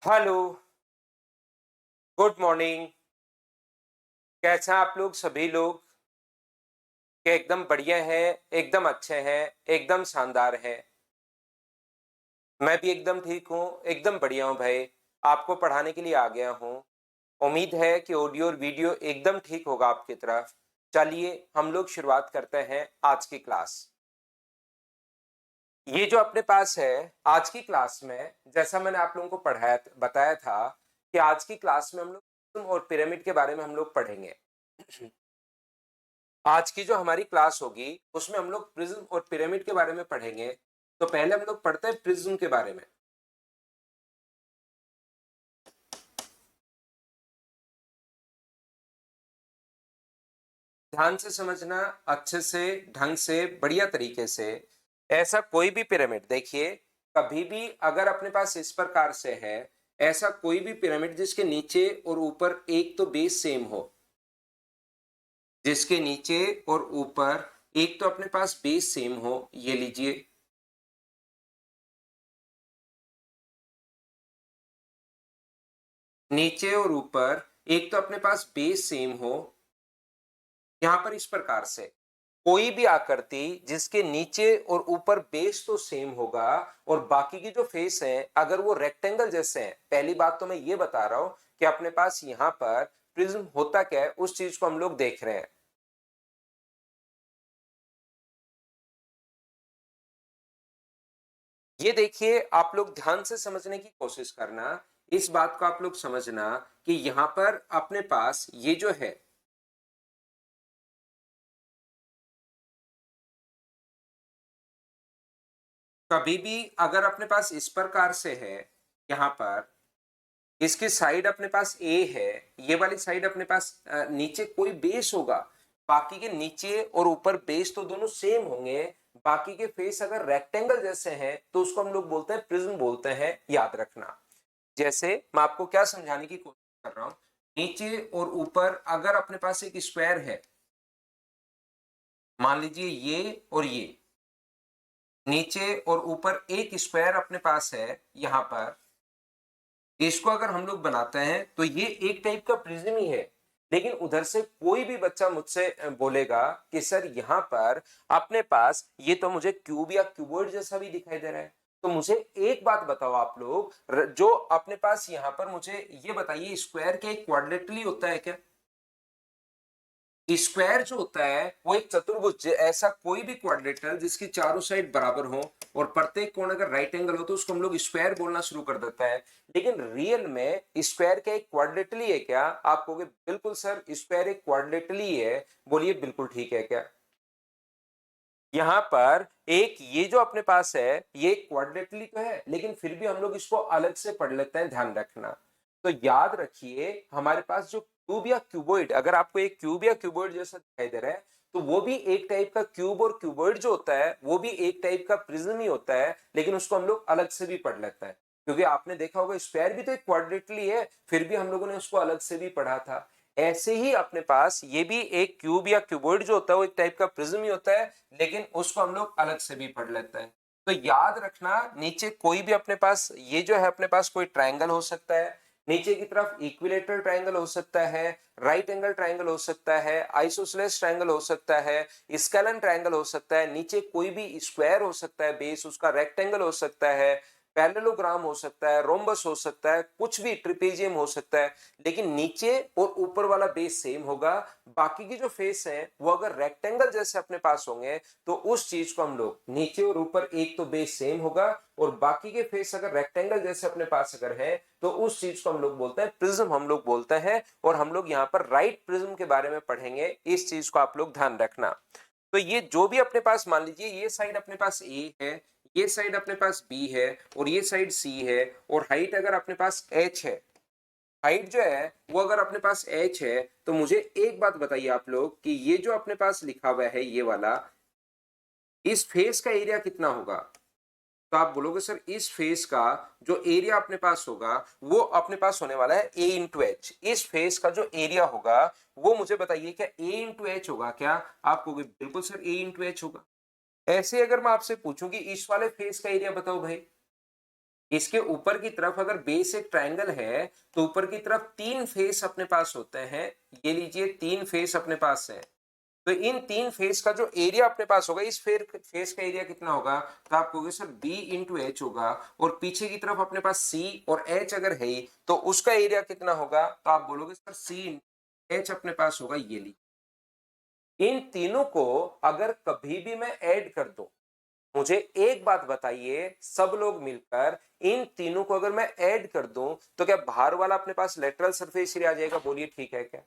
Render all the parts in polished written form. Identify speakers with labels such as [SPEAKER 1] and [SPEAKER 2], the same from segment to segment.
[SPEAKER 1] Hello, good morning. कैसे हैं आप लोग सभी लोग? क्या एकदम बढ़िया हैं, एकदम अच्छे हैं, एकदम शानदार हैं। मैं भी एकदम ठीक हूँ, एकदम बढ़िया हूँ भाई। आपको पढ़ाने के लिए आ गया हूँ। उम्मीद है कि ऑडियो और वीडियो एकदम ठीक होगा आपकी तरफ। चलिए हम लोग शुरुआत करते हैं आज की क्लास। ये जो अपने पास है आज की क्लास में, जैसा मैंने आप लोगों को पढ़ाया बताया था कि आज की क्लास में हम लोग और पिरामिड के बारे में हम लोग पढ़ेंगे। आज की जो हमारी क्लास होगी उसमें हम लोग प्रिज्म और पिरामिड के बारे में पढ़ेंगे। तो पहले हम लोग पढ़ते हैं प्रिज्म के बारे में। ध्यान से समझना, अच्छे से, ढंग से, बढ़िया तरीके से। ऐसा कोई भी पिरामिड देखिए, कभी भी अगर अपने पास इस प्रकार से है, ऐसा कोई भी पिरामिड जिसके नीचे और ऊपर एक तो बेस सेम हो, जिसके नीचे और ऊपर एक तो अपने पास बेस सेम हो, ये लीजिए। नीचे और ऊपर एक तो अपने पास बेस सेम हो। यहां पर इस प्रकार से कोई भी आकृति जिसके नीचे और ऊपर बेस तो सेम होगा और बाकी की जो फेस है अगर वो रेक्टेंगल जैसे हैं। पहली बात तो मैं ये बता रहा हूं कि अपने पास यहां पर प्रिज्म होता क्या है, उस चीज को हम लोग देख रहे हैं। ये देखिए, आप लोग ध्यान से समझने की कोशिश करना। इस बात को आप लोग समझना कि यहां पर अपने पास ये जो है, कभी भी अगर अपने पास इस प्रकार से है, यहां पर इसकी साइड अपने पास ए है, ये वाली साइड अपने पास नीचे कोई बेस होगा। बाकी के नीचे और ऊपर बेस तो दोनों सेम होंगे। बाकी के फेस अगर रेक्टेंगल जैसे हैं तो उसको हम लोग बोलते हैं प्रिज्म बोलते हैं, याद रखना। जैसे मैं आपको क्या समझाने की कोशिश कर रहा हूं, नीचे और ऊपर अगर अपने पास एक स्क्वायर है, मान लीजिए ये और ये, नीचे और ऊपर एक स्क्वायर अपने पास है यहां पर, इसको अगर हम लोग बनाते हैं तो ये एक टाइप का प्रिज्म ही है। लेकिन उधर से कोई भी बच्चा मुझसे बोलेगा कि सर यहाँ पर अपने पास ये तो मुझे क्यूब या क्यूबॉइड जैसा भी दिखाई दे रहा है। तो मुझे एक बात बताओ आप लोग, जो अपने पास यहाँ पर मुझे ये बताइए, स्क्वायर क्या एक क्वाड्रेटली होता है क्या? स्क्वायर जो होता है वो एक चतुर्भुज, ऐसा कोई भी क्वाड्रेटर जिसकी चारों साइड बराबर हो और प्रत्येक कोण अगर राइट एंगल हो तो उसको हम लोग स्क्वायर बोलना शुरू कर देता है। लेकिन रियल में स्क्वायर क्या एक क्वाड्रेटली है क्या? आप कहोगे बिल्कुल सर, स्क्वायर एक क्वाड्रेटली है। बोलिए बिल्कुल ठीक है क्या? यहाँ पर एक ये जो अपने पास है ये क्वाड्रेटली तो है, लेकिन फिर भी हम लोग इसको अलग से पढ़ लेते हैं, ध्यान रखना। तो याद रखिए, हमारे पास जो क्यूब या क्यूबॉइड, अगर आपको एक क्यूब या क्यूबॉइड जैसा दिखाई दे रहा है तो वो भी एक टाइप का क्यूब, और क्यूबॉइड जो होता है वो भी एक टाइप का प्रिज्म ही होता है, लेकिन उसको हम लोग अलग से भी पढ़ लेते हैं। क्योंकि आपने देखा होगा स्क्वायर भी तो एक क्वाड्रेटली है, फिर भी हम लोगों ने उसको अलग से भी पढ़ा था। ऐसे ही अपने पास ये भी एक क्यूब या क्यूबॉइड जो होता है वो एक टाइप का प्रिज्म ही होता है, लेकिन उसको हम लोग अलग से भी पढ़ लेते हैं। तो याद रखना, नीचे कोई भी अपने पास ये जो है अपने पास कोई ट्रायंगल हो सकता है, नीचे की तरफ इक्विलेटरल ट्रायंगल हो सकता है, राइट एंगल ट्रायंगल हो सकता है, आइसोसेलेस ट्रायंगल हो सकता है, स्केलन ट्रायंगल हो सकता है, नीचे कोई भी स्क्वायर हो सकता है, बेस उसका रेक्टेंगल हो सकता है, पैरेललोग्राम हो सकता है, रोम्बस हो सकता है, कुछ भी ट्रिपेजियम हो सकता है। लेकिन नीचे और ऊपर वाला बेस सेम होगा। बाकी की जो फेस है वो अगर रेक्टेंगल जैसे अपने पास होंगे तो उस चीज को हम लोग, नीचे और ऊपर एक तो बेस सेम होगा और बाकी के फेस अगर रेक्टेंगल जैसे अपने पास अगर है तो उस चीज को हम लोग बोलते हैं प्रिज्म, हम लोग बोलते हैं। और हम लोग यहाँ पर राइट प्रिज्म के बारे में पढ़ेंगे, इस चीज को आप लोग ध्यान रखना। तो ये जो भी अपने पास, मान लीजिए ये साइड अपने पास ए है, ये साइड अपने पास बी है और ये साइड सी है, और हाइट अगर अपने पास एच है, हाइट जो है वो अगर अपने पास एच है, तो मुझे एक बात बताइए आप लोग कि ये जो अपने पास लिखा हुआ है ये वाला, इस फेस का एरिया कितना होगा? तो आप बोलोगे सर इस फेस का जो एरिया अपने पास होगा वो अपने पास होने वाला है ए इंटू एच। इस फेस का जो एरिया होगा वो मुझे बताइए क्या ए इंटू एच होगा क्या? आप कहोगे बिल्कुल सर ए इंटू एच होगा। ऐसे अगर मैं आपसे पूछूं कि इस वाले फेस का एरिया बताओ भाई, इसके ऊपर की तरफ अगर बेस एक ट्रायंगल है तो ऊपर की तरफ 3 फेस अपने पास होते हैं। ये लीजिए 3 फेस अपने पास है। तो इन 3 फेस का जो एरिया अपने पास होगा, इस फेस का एरिया कितना होगा? तो आप कहोगे सर B इंटू एच होगा, और पीछे की तरफ अपने पास C और H अगर है तो उसका एरिया कितना होगा? तो आप बोलोगे सर C इंटू H अपने पास होगा। ये ली, इन तीनों को अगर कभी भी मैं ऐड कर दूं, मुझे एक बात बताइए सब लोग मिलकर, इन तीनों को अगर मैं ऐड कर दूं तो क्या बाहर वाला अपने पास लेटरल सरफेस एरिया आ जाएगा? बोलिए ठीक है क्या?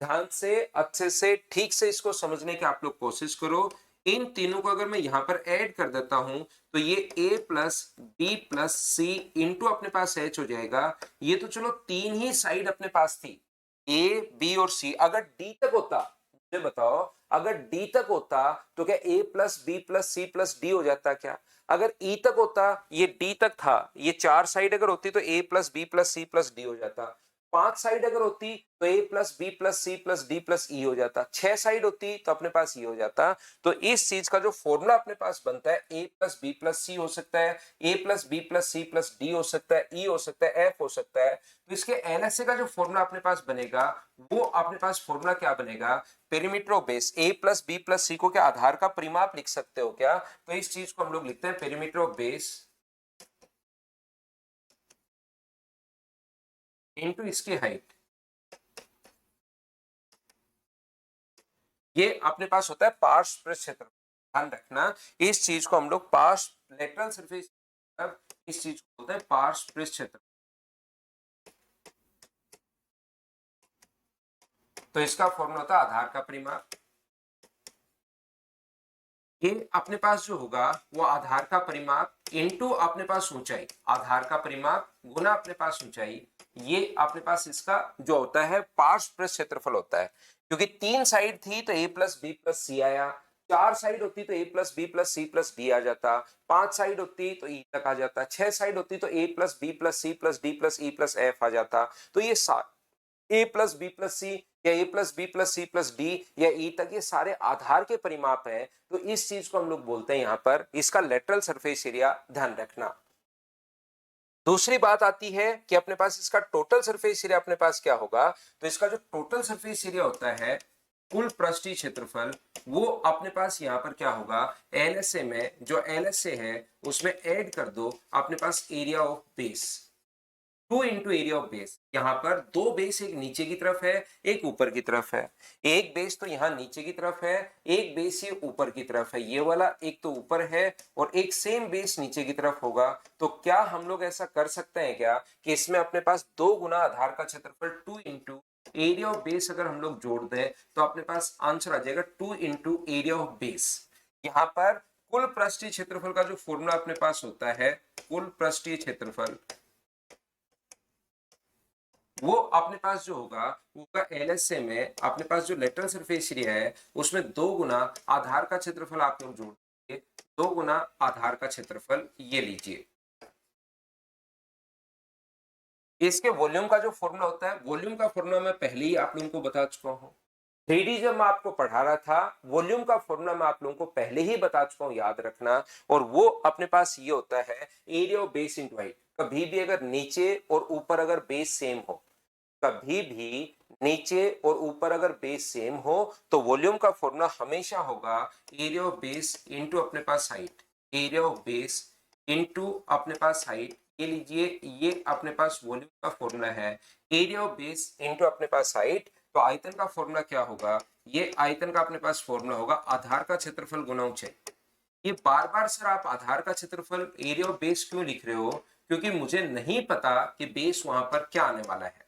[SPEAKER 1] ध्यान से अच्छे से ठीक से इसको समझने की आप लोग कोशिश करो। इन तीनों को अगर मैं यहां पर ऐड कर देता हूं तो ये a plus B plus C into अपने पास h हो जाएगा। ये तो चलो तीन ही साइड अपने पास थी, a b और c। अगर d तक होता, मुझे बताओ, अगर d तक होता तो क्या a plus B plus C plus D हो जाता क्या? अगर e तक होता, ये d तक था, ये चार साइड अगर होती तो a plus B plus C plus D हो जाता। पांच साइड अगर होती तो a plus B plus C plus d plus e हो जाता। छह साइड होती तो अपने पास ई हो जाता। तो इस चीज का जो फॉर्मूला अपने पास बनता है, a plus B plus c हो सकता है, a plus B plus C plus D हो सकता है, ई हो सकता है, एफ हो सकता है। तो इसके एनएसए का जो फॉर्मूला अपने पास बनेगा, वो अपने पास फॉर्मूला क्या बनेगा? Perimeter of base. A plus B plus c को क्या आधार का परिमाप लिख सकते हो क्या? तो इस चीज को हम लोग लिखते हैं पेरीमीटर ऑफ बेस इंटू इसकी हाइट। ये अपने पास होता है पार्श्व पृष्ठ क्षेत्र। ध्यान रखना, इस चीज को हम लोग पार्श्व लेटरल सरफेस, इस चीज को बोलते हैं पार्श्व पृष्ठ क्षेत्र। तो इसका फॉर्मूला होता है आधार का परिमाप। ये अपने पास जो होगा वो आधार का परिमाप इनटू अपने पास ऊंचाई, आधार का परिमाप गुना अपने पास ऊंचाई। ये अपने पास इसका जो होता है पार्श्व पृष्ठ क्षेत्रफल होता है। क्योंकि तीन साइड थी तो a plus B plus c आया, चार साइड होती तो a plus B plus C plus d आ जाता, पांच साइड होती तो e तक आ जाता, छह साइड होती तो a plus B plus C plus d plus e plus f आ जाता। तो ये a plus B plus c या a plus B plus C plus d या ई तक ये सारे आधार के परिमाप हैं। तो इस चीज को हम लोग बोलते हैं यहां पर इसका लेटरल सरफेस एरिया। ध्यान रखना। दूसरी बात आती है कि अपने पास इसका टोटल सरफेस एरिया अपने पास क्या होगा? तो इसका जो टोटल सरफेस एरिया होता है, कुल पृष्ठीय क्षेत्रफल, वो अपने पास यहाँ पर क्या होगा? एलएसए में जो एलएसए है उसमें ऐड कर दो अपने पास area of base, 2 into area of base. यहाँ पर दो बेस, एक नीचे की तरफ है एक ऊपर की तरफ है। एक बेस तो यहाँ नीचे की तरफ है, एक बेस ये ऊपर की तरफ है। ये वाला एक तो ऊपर है और एक सेम बेस नीचे की तरफ होगा। तो क्या हम लोग ऐसा कर सकते हैं क्या कि इसमें अपने पास दो गुना आधार का क्षेत्रफल 2 इंटू एरिया ऑफ बेस अगर हम लोग जोड़ दें तो अपने पास आंसर आ जाएगा 2 इंटू एरिया ऑफ बेस। यहाँ पर कुल पृष्ठीय क्षेत्रफल का जो फॉर्मूला अपने पास होता है, कुल पृष्ठीय क्षेत्रफल, वो अपने पास जो होगा वो एलएसए में अपने पास जो लेटरल सरफेस एरिया है उसमें दो गुना आधार का क्षेत्रफल आप लोग जोड़ दीजिए, दो गुना आधार का क्षेत्रफल। ये लीजिए, इसके वॉल्यूम का जो फॉर्मूला होता है, वॉल्यूम का फॉर्मूला मैं पहले ही आप लोगों को बता चुका हूं। 3D जब मैं आपको पढ़ा रहा था, वॉल्यूम का फॉर्मूला मैं आप लोगों को पहले ही बता चुका हूं, याद रखना। और वो अपने पास ये होता है area of base into height. कभी भी अगर नीचे और ऊपर अगर बेस सेम हो, कभी भी नीचे और ऊपर अगर बेस सेम हो तो वॉल्यूम का फॉर्मूला हमेशा होगा एरिया ऑफ बेस इनटू अपने पास height, area of base into अपने पास हाइट। ये लीजिए, ये अपने पास वॉल्यूम का फॉर्मूला है, एरिया ऑफ बेस इनटू अपने पास हाइट। तो आयतन का फॉर्मूला क्या होगा? ये आयतन का अपने पास फॉर्मूला होगा आधार का क्षेत्रफल गुना ऊंचाई। ये बार बार सर आप आधार का क्षेत्रफल एरिया ऑफ बेस क्यों लिख रहे हो? क्योंकि मुझे नहीं पता कि बेस वहां पर क्या आने वाला है।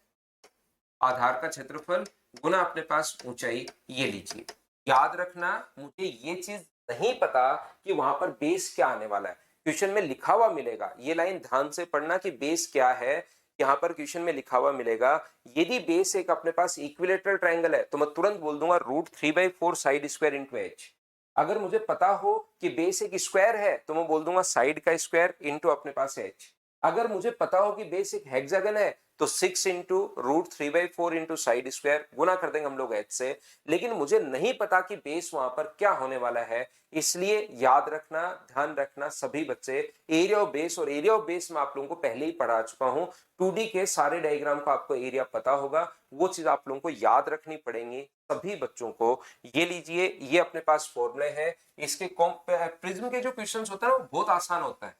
[SPEAKER 1] आधार का क्षेत्रफल गुना अपने पास ऊंचाई। ये लीजिए, याद रखना, मुझे ये चीज नहीं पता कि वहां पर बेस क्या आने वाला है। क्वेश्चन में लिखा हुआ मिलेगा, ये लाइन ध्यान से पढ़ना कि बेस क्या है। यहाँ पर क्वेश्चन में लिखा हुआ मिलेगा, यदि बेस एक अपने पास इक्विलेटरल ट्रायंगल है तो मैं तुरंत बोल दूंगा √3/4 साइड स्क्वायर इंटू एच। अगर मुझे पता हो कि बेस एक स्क्वायर है तो मैं बोल दूंगा साइड का स्क्वायर इंटू अपने पास एच। अगर मुझे पता हो कि बेस एक हेक्सागन है तो 6 into root 3/4 into side square गुना कर देंगे हम लोग h से। लेकिन मुझे नहीं पता कि बेस वहां पर क्या होने वाला है, इसलिए याद रखना, ध्यान रखना सभी बच्चे, एरिया ऑफ बेस, और एरिया ऑफ बेस में आप लोगों को पहले ही पढ़ा चुका हूं। 2D के सारे डायग्राम का आपको एरिया पता होगा, वो चीज आप लोगों को याद रखनी पड़ेगी सभी बच्चों को। ये लीजिए, ये अपने पास फॉर्मूले हैं। इसके प्रिज्म के जो क्वेश्चन होता है वो बहुत आसान होता है।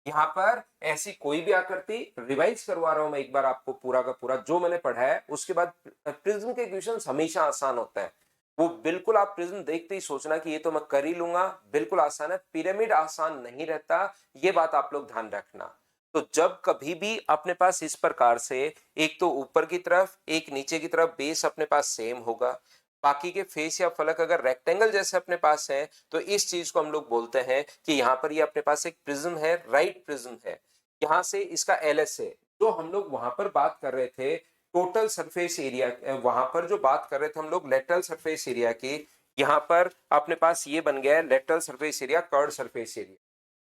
[SPEAKER 1] यहाँ पर ऐसी कोई भी आकृति, रिवाइज करवा रहा हूं मैं एक बार आपको पूरा का पूरा जो मैंने पढ़ा है, उसके बाद प्रिज्म के क्वेश्चन हमेशा आसान होता है। वो बिल्कुल आप प्रिज्म देखते ही सोचना कि ये तो मैं कर ही लूंगा, बिल्कुल आसान है। पिरामिड आसान नहीं रहता, ये बात आप लोग ध्यान रखना। तो जब कभी भी अपने पास इस प्रकार से एक तो ऊपर की तरफ एक नीचे की तरफ बेस अपने पास सेम होगा, बाकी के फेस या फलक अगर रेक्टेंगल जैसे अपने पास है, तो इस चीज को हम लोग बोलते हैं कि यहाँ पर ये अपने पास एक प्रिज्म है, राइट प्रिज्म है। यहाँ से इसका LS है, जो हम लोग वहां पर बात कर रहे थे टोटल सरफेस एरिया, वहां पर जो बात कर रहे थे हम लोग लेटरल सरफेस एरिया की, यहाँ पर अपने पास ये बन गया है lateral surface area, curve surface area.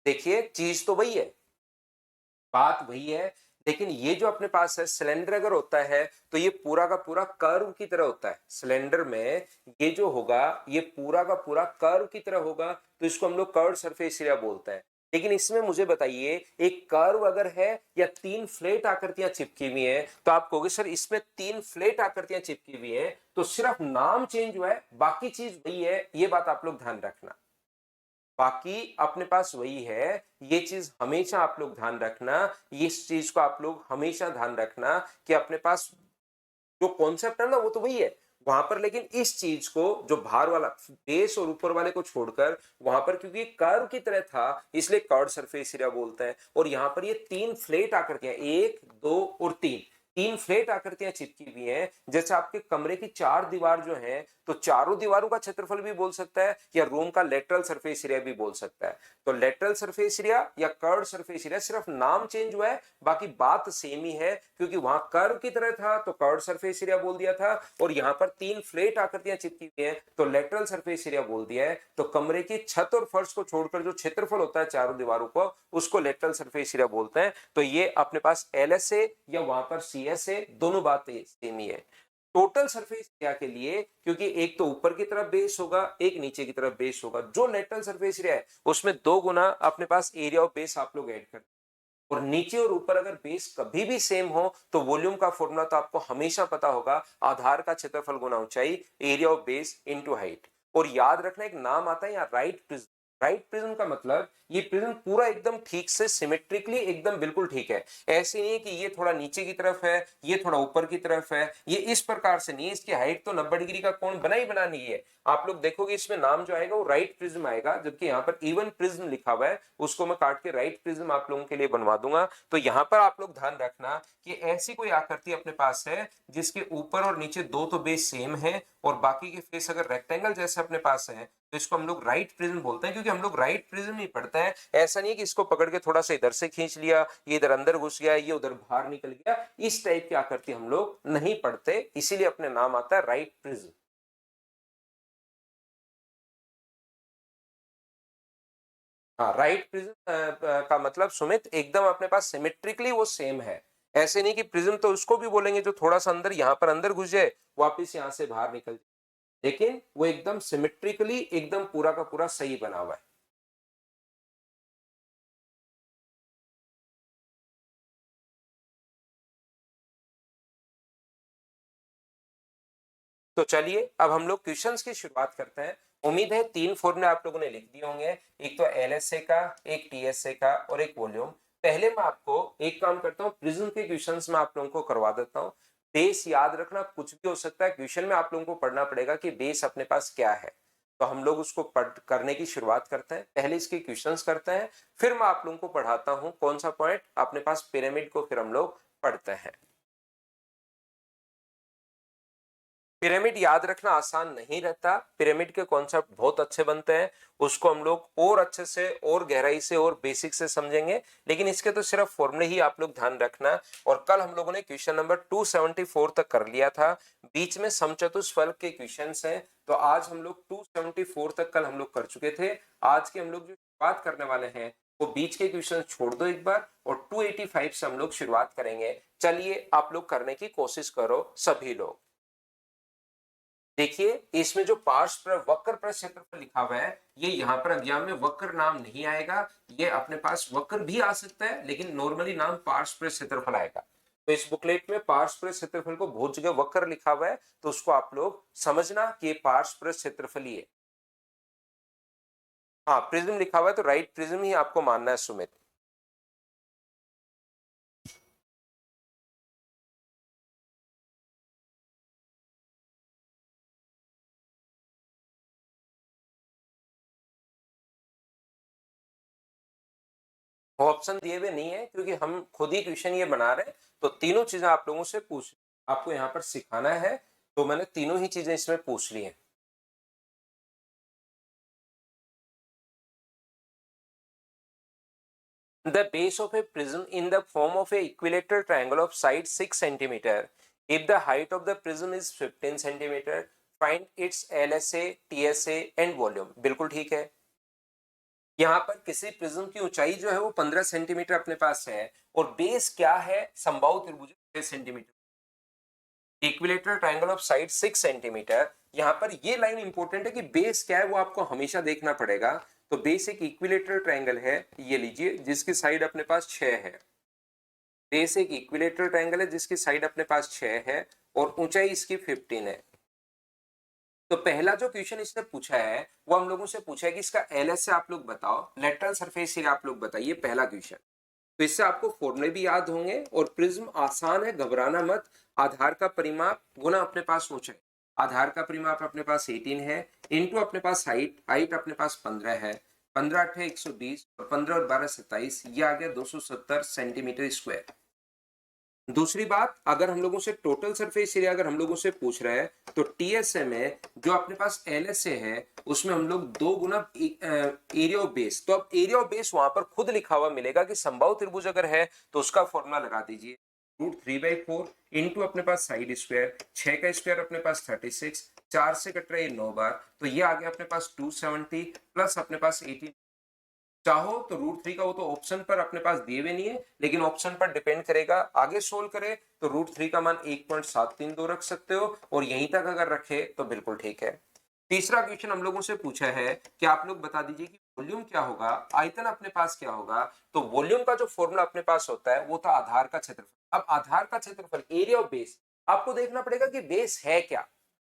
[SPEAKER 1] देखिए चीज तो वही है, बात वही है, लेकिन ये जो अपने पास है सिलेंडर अगर होता है तो ये पूरा का पूरा कर्व की तरह होता है। सिलेंडर में ये जो होगा ये पूरा का पूरा कर्व की तरह होगा, तो इसको हम लोग कर्व सरफेस एरिया बोलते हैं। लेकिन इसमें मुझे बताइए, एक कर्व अगर है या तीन फ्लैट आकृतियां चिपकी हुई हैं, तो आप कहोगे सर इसमें तीन फ्लैट आकृतियां चिपकी हुई हैं, तो सिर्फ नाम चेंज हुआ है, बाकी चीज वही है। ये बात आप लोग ध्यान रखना, बाकी अपने पास वही है। ये चीज हमेशा आप लोग ध्यान रखना, इस चीज को आप लोग हमेशा ध्यान रखना कि अपने पास जो कॉन्सेप्ट है ना वो तो वही है वहां पर, लेकिन इस चीज को जो बाहर वाला बेस और ऊपर वाले को छोड़कर वहां पर, क्योंकि कर्व की तरह था इसलिए कर्व सरफेस एरिया बोलते हैं। और यहां पर ये तीन फ्लैट आकृतियां, एक दो और तीन, तीन फ्लैट आकृतियां चिपकी हुई हैं। जैसे आपके कमरे की चार दीवार जो है, तो चारों दीवारों का क्षेत्रफल भी बोल सकता है, या रूम का लेटरल सरफेस एरिया भी बोल सकता है। तो लेटरल सरफेस एरिया या कर्व सरफेस एरिया, सिर्फ नाम चेंज हुआ है, बाकी बात सेम ही है। क्योंकि वहां कर्व की तरह था तो कर्व सरफेस एरिया बोल दिया था, और यहां पर तीन फ्लैट आकृतियां चिपकी हुई हैं तो लेटरल सरफेस एरिया बोल दिया है। तो कमरे की छत और फर्श को छोड़कर जो क्षेत्रफल होता है चारों दीवारों को, उसको लेटरल सरफेस एरिया बोलते हैं। तो ये अपने पास LS है या वहां पर CS है, दोनों बातें सेम ही है। टोटल सरफेस एरिया के लिए, क्योंकि एक तो ऊपर की तरफ बेस होगा, एक नीचे की तरफ बेस होगा, जो लेटरल सरफेस एरिया है उसमें दो गुना अपने पास एरिया ऑफ बेस आप लोग ऐड कर, और नीचे और ऊपर अगर बेस कभी भी सेम हो तो वॉल्यूम का फॉर्मूला तो आपको हमेशा पता होगा, आधार का क्षेत्रफल गुना ऊंचाई, area of base into height. और याद रखना एक नाम आता है यहाँ राइट प्रिज्म। राइट प्रिज्म का मतलब ये प्रिज्म पूरा एकदम ठीक से सिमेट्रिकली एकदम बिल्कुल ठीक है। ऐसे नहीं है कि ये थोड़ा नीचे की तरफ है, ये थोड़ा ऊपर की तरफ है, ये इस प्रकार से नहीं है। इसकी हाइट तो 90 डिग्री का कोण बना ही बना नहीं है। आप लोग देखोगे इसमें नाम जो आएगा वो राइट प्रिज्म आएगा, जबकि यहाँ पर इवन प्रिज्म लिखा हुआ है, उसको मैं काट के राइट प्रिज्म आप लोगों के लिए बनवा दूंगा। तो यहाँ पर आप लोग ध्यान रखना कि ऐसी कोई आकृति अपने पास है जिसके ऊपर और नीचे दो तो बेस सेम है, और बाकी के फेस अगर रेक्टेंगल जैसे अपने पास है, तो इसको हम लोग राइट प्रिज्म बोलते हैं। क्योंकि हम लोग राइट प्रिज्म नहीं पढ़ते हैं, ऐसा नहीं है कि इसको पकड़ के थोड़ा सा इधर से खींच लिया, ये इधर अंदर घुस गया, ये उधर बाहर निकल गया, इस टाइप की आकृति हम लोग नहीं पढ़ते, इसीलिए अपने नाम आता है राइट प्रिज्म। हाँ, राइट प्रिज्म का मतलब सुमित एकदम अपने पास सिमेट्रिकली वो सेम है। ऐसे नहीं कि प्रिज्म तो उसको भी बोलेंगे जो थोड़ा सा अंदर यहाँ पर अंदर घुस जाए, वापिस यहाँ से बाहर निकल जाए, लेकिन वो एकदम सिमेट्रिकली एकदम पूरा का पूरा सही बना हुआ है। तो चलिए अब हम लोग क्वेश्चंस की शुरुआत करते हैं। उम्मीद है तीन फॉर्मूले आप लोगों ने लिख दिए होंगे, एक तो LSA का, एक TSA का और एक वॉल्यूम। पहले मैं आपको एक काम करता हूँ, प्रिज्म के क्वेश्चंस में आप लोगों को करवा देता हूँ। बेस याद रखना कुछ भी हो सकता है, क्वेश्चन में आप लोगों को पढ़ना पड़ेगा कि बेस अपने पास क्या है। तो हम लोग उसको पढ़ करने की शुरुआत करते हैं, पहले इसके क्वेश्चंस करते हैं, फिर मैं आप लोगों को पढ़ाता हूँ कौन सा पॉइंट अपने पास पिरामिड को फिर हम लोग पढ़ते हैं। पिरामिड याद रखना आसान नहीं रहता, पिरामिड के कॉन्सेप्ट बहुत अच्छे बनते हैं, उसको हम लोग और अच्छे से और गहराई से और बेसिक से समझेंगे। लेकिन इसके तो सिर्फ फॉर्मूले ही आप लोग ध्यान रखना। और कल हम लोगों ने क्वेश्चन नंबर 274 तक कर लिया था, बीच में समचतुष्फलक के क्वेश्चंस हैं, तो आज हम लोग 274 तक कल हम लोग कर चुके थे। आज के हम लोग जो बात करने वाले हैं वो बीच के क्वेश्चन छोड़ दो एक बार और 285 से हम लोग शुरुआत करेंगे। चलिए आप लोग करने की कोशिश करो सभी लोग। देखिए इसमें जो पार्श्व पर वक्र पर क्षेत्रफल लिखा हुआ है, ये यहाँ पर एग्जाम में वक्र नाम नहीं आएगा, ये अपने पास वक्र भी आ सकता है लेकिन नॉर्मली नाम पार्श्व पर क्षेत्रफल आएगा। तो इस बुकलेट में पार्श्व पर क्षेत्रफल को बहुत जगह वक्र लिखा हुआ है, तो उसको आप लोग समझना कि ये पार्श्व पर क्षेत्रफल ही है। हाँ प्रिज्म लिखा हुआ है तो राइट प्रिज्म ही आपको मानना है सुमित। ऑप्शन दिए हुए नहीं है क्योंकि हम खुद ही क्वेश्चन ये बना रहे हैं, तो तीनों चीजें आप लोगों से पूछ आपको यहाँ पर सिखाना है, तो मैंने तीनों ही चीजें इसमें पूछ ली हैं। The base of a prism in the form of a equilateral triangle of side 6 centimeter. If the height of the prism is 15 centimeter, find its LSA, TSA and volume. बिल्कुल ठीक है। यहाँ पर किसी प्रिज्म की ऊंचाई जो है वो 15 सेंटीमीटर अपने पास है और बेस क्या है, समबाहु त्रिभुज 6 centimetre, equilateral triangle of side 6 centimetre. यहाँ पर ये लाइन इंपॉर्टेंट है कि बेस क्या है वो आपको हमेशा देखना पड़ेगा। तो बेस एक इक्विलेटरल ट्रायंगल है, ये लीजिए, जिसकी साइड अपने पास 6 है। बेस एक इक्विलेटरल ट्रायंगल है जिसकी साइड अपने पास 6 है और ऊंचाई इसकी 15 है। तो पहला जो क्वेश्चन इसने पूछा है वो हम लोगों से पूछा है कि इसका एलएस से आप लोग बताओ, लेटरल सरफेस एरिया आप लोग बताइए, पहला क्वेश्चन। तो इससे आपको फॉर्मूले भी याद होंगे और प्रिज्म आसान है, घबराना मत। आधार का परिमाप गुना अपने पास ऊंचाई, आधार का परिमाप अपने पास 18 है, इनटू अपने पास हाइट, हाइट अपने पास 15 है, 15 8 120 और 15 और 12 27, ये आ गया 270 सेंटीमीटर स्क्वायर। दूसरी बात, अगर हम लोगों से टोटल सरफेस एरिया अगर हम लोगों से पूछ रहा है तो टीएसए में जो अपने पास एलएसए है उसमें हम लोग 2 गुना एरिया ऑफ बेस, तो अब एरिया ऑफ बेस वहां पर खुद लिखा हुआ मिलेगा कि समबाहु त्रिभुज अगर है तो उसका फॉर्मूला लगा दीजिए, √3/4 इंटू अपने पास साइड स्क्वायर, 6 का स्क्वायर अपने पास 36, 4 से कट रहा है 9 बार, तो ये आ गया अपने पास 270 प्लस अपने पास 18। चाहो तो √3 का वो तो ऑप्शन पर अपने पास दिए हुए नहीं है लेकिन ऑप्शन पर डिपेंड करेगा, आगे सोल्व करे तो √3 का मान 1.732 रख सकते हो और यहीं तक अगर रखे तो बिल्कुल ठीक है। तीसरा क्वेश्चन हम लोगों से पूछा है कि आप लोग बता दीजिए कि वॉल्यूम क्या होगा, आयतन अपने पास क्या होगा। तो वॉल्यूम का जो फॉर्मूला अपने पास होता है वो था आधार का क्षेत्रफल। अब आधार का क्षेत्रफल एरिया ऑफ बेस, आपको देखना पड़ेगा कि बेस है क्या,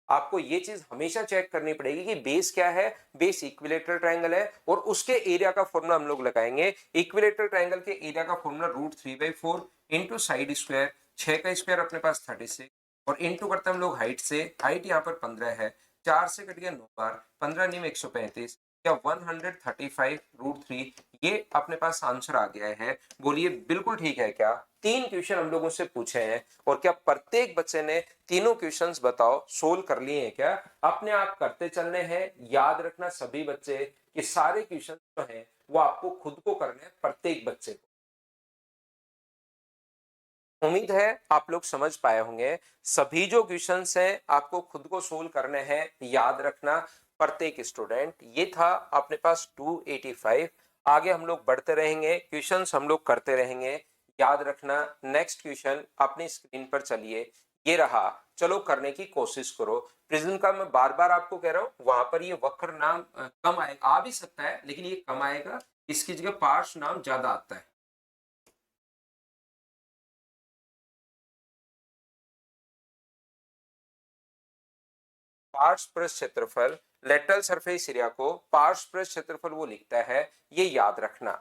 [SPEAKER 1] आपको ये चीज हमेशा चेक करनी पड़ेगी कि बेस क्या है। बेस इक्विलेटरल ट्रायंगल है और उसके एरिया का फॉर्मूला हम लोग लगाएंगे। इक्विलेटरल ट्रायंगल के एरिया का फॉर्मूला √3/4 इंटू साइड स्क्वायर, 6 का स्क्वायर अपने पास 36 और इंटू करते हैं हम लोग हाइट से, हाइट यहाँ पर 15 है, 4 से कट गया 9 बार, 15 नीम 135 या 135 √3, ये अपने पास आंसर आ गया है। बोलिए बिल्कुल ठीक है क्या। तीन क्वेश्चन हम लोगों से पूछे हैं और क्या प्रत्येक बच्चे ने तीनों क्वेश्चंस बताओ सोल्व कर लिए हैं क्या। अपने आप करते चलने हैं, याद रखना सभी बच्चे कि सारे क्वेश्चन जो हैं वो आपको खुद को करने हैं, प्रत्येक बच्चे को। उम्मीद है आप लोग समझ पाए होंगे। सभी जो क्वेश्चंस हैं आपको खुद को सोल्व करने हैं, याद रखना प्रत्येक स्टूडेंट। ये था अपने पास 285। आगे हम लोग बढ़ते रहेंगे, क्वेश्चंस हम लोग करते रहेंगे, याद रखना। नेक्स्ट क्वेश्चन अपनी स्क्रीन पर चलिए, ये रहा, चलो करने की कोशिश करो। प्रिज्म का मैं बार बार आपको कह रहा हूं, वहां पर ये वक्र नाम कम आए, आ भी सकता है लेकिन ये कम आएगा, इसकी जगह पार्श्व नाम ज्यादा आता है। पार्श्व पृष्ठ क्षेत्रफल, लेटरल सरफेस एरिया को पार्श्व पृष्ठ क्षेत्रफल वो लिखता है, ये याद रखना।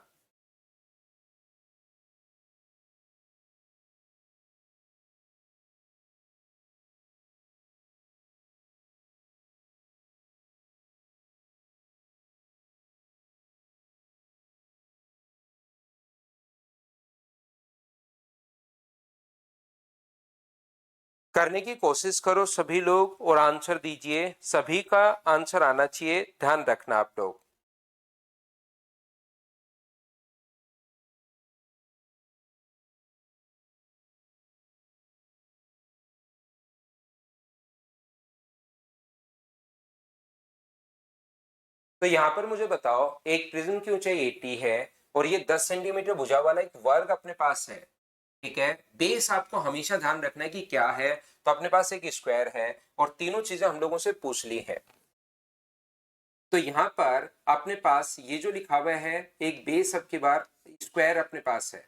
[SPEAKER 1] करने की कोशिश करो सभी लोग और आंसर दीजिए, सभी का आंसर आना चाहिए, ध्यान रखना आप लोग। तो यहां पर मुझे बताओ, एक प्रिज्म की ऊंचाई 80 है और ये 10 सेंटीमीटर भुजा वाला एक वर्ग अपने पास है, ठीक है। बेस आपको हमेशा ध्यान रखना है कि क्या है, तो अपने पास एक स्क्वायर है और तीनों चीजें हम लोगों से पूछ ली है। तो यहां पर अपने पास ये जो लिखा हुआ है एक बेस अब की बार स्क्वायर अपने पास है।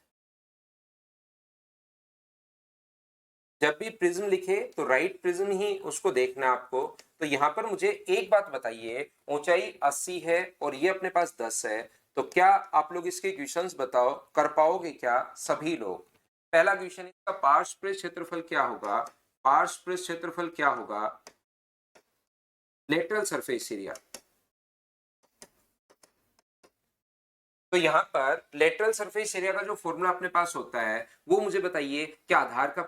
[SPEAKER 1] जब भी प्रिज्म लिखे तो राइट प्रिज्म ही उसको देखना है आपको। तो यहां पर मुझे एक बात बताइए, ऊंचाई 80 है और ये अपने पास 10 है, तो क्या आप लोग इसके क्वेश्चंस बताओ, कर पाओगे क्या सभी लोग? पहला क्वेश्चन, इसका पार्श्व क्षेत्रफल क्या होगा? पार्श्व क्षेत्रफल क्या होगा? Lateral surface area. तो यहाँ पर लेटरल सरफेस एरिया का जो फॉर्मूला अपने पास होता है वो मुझे बताइए। क्या आधार का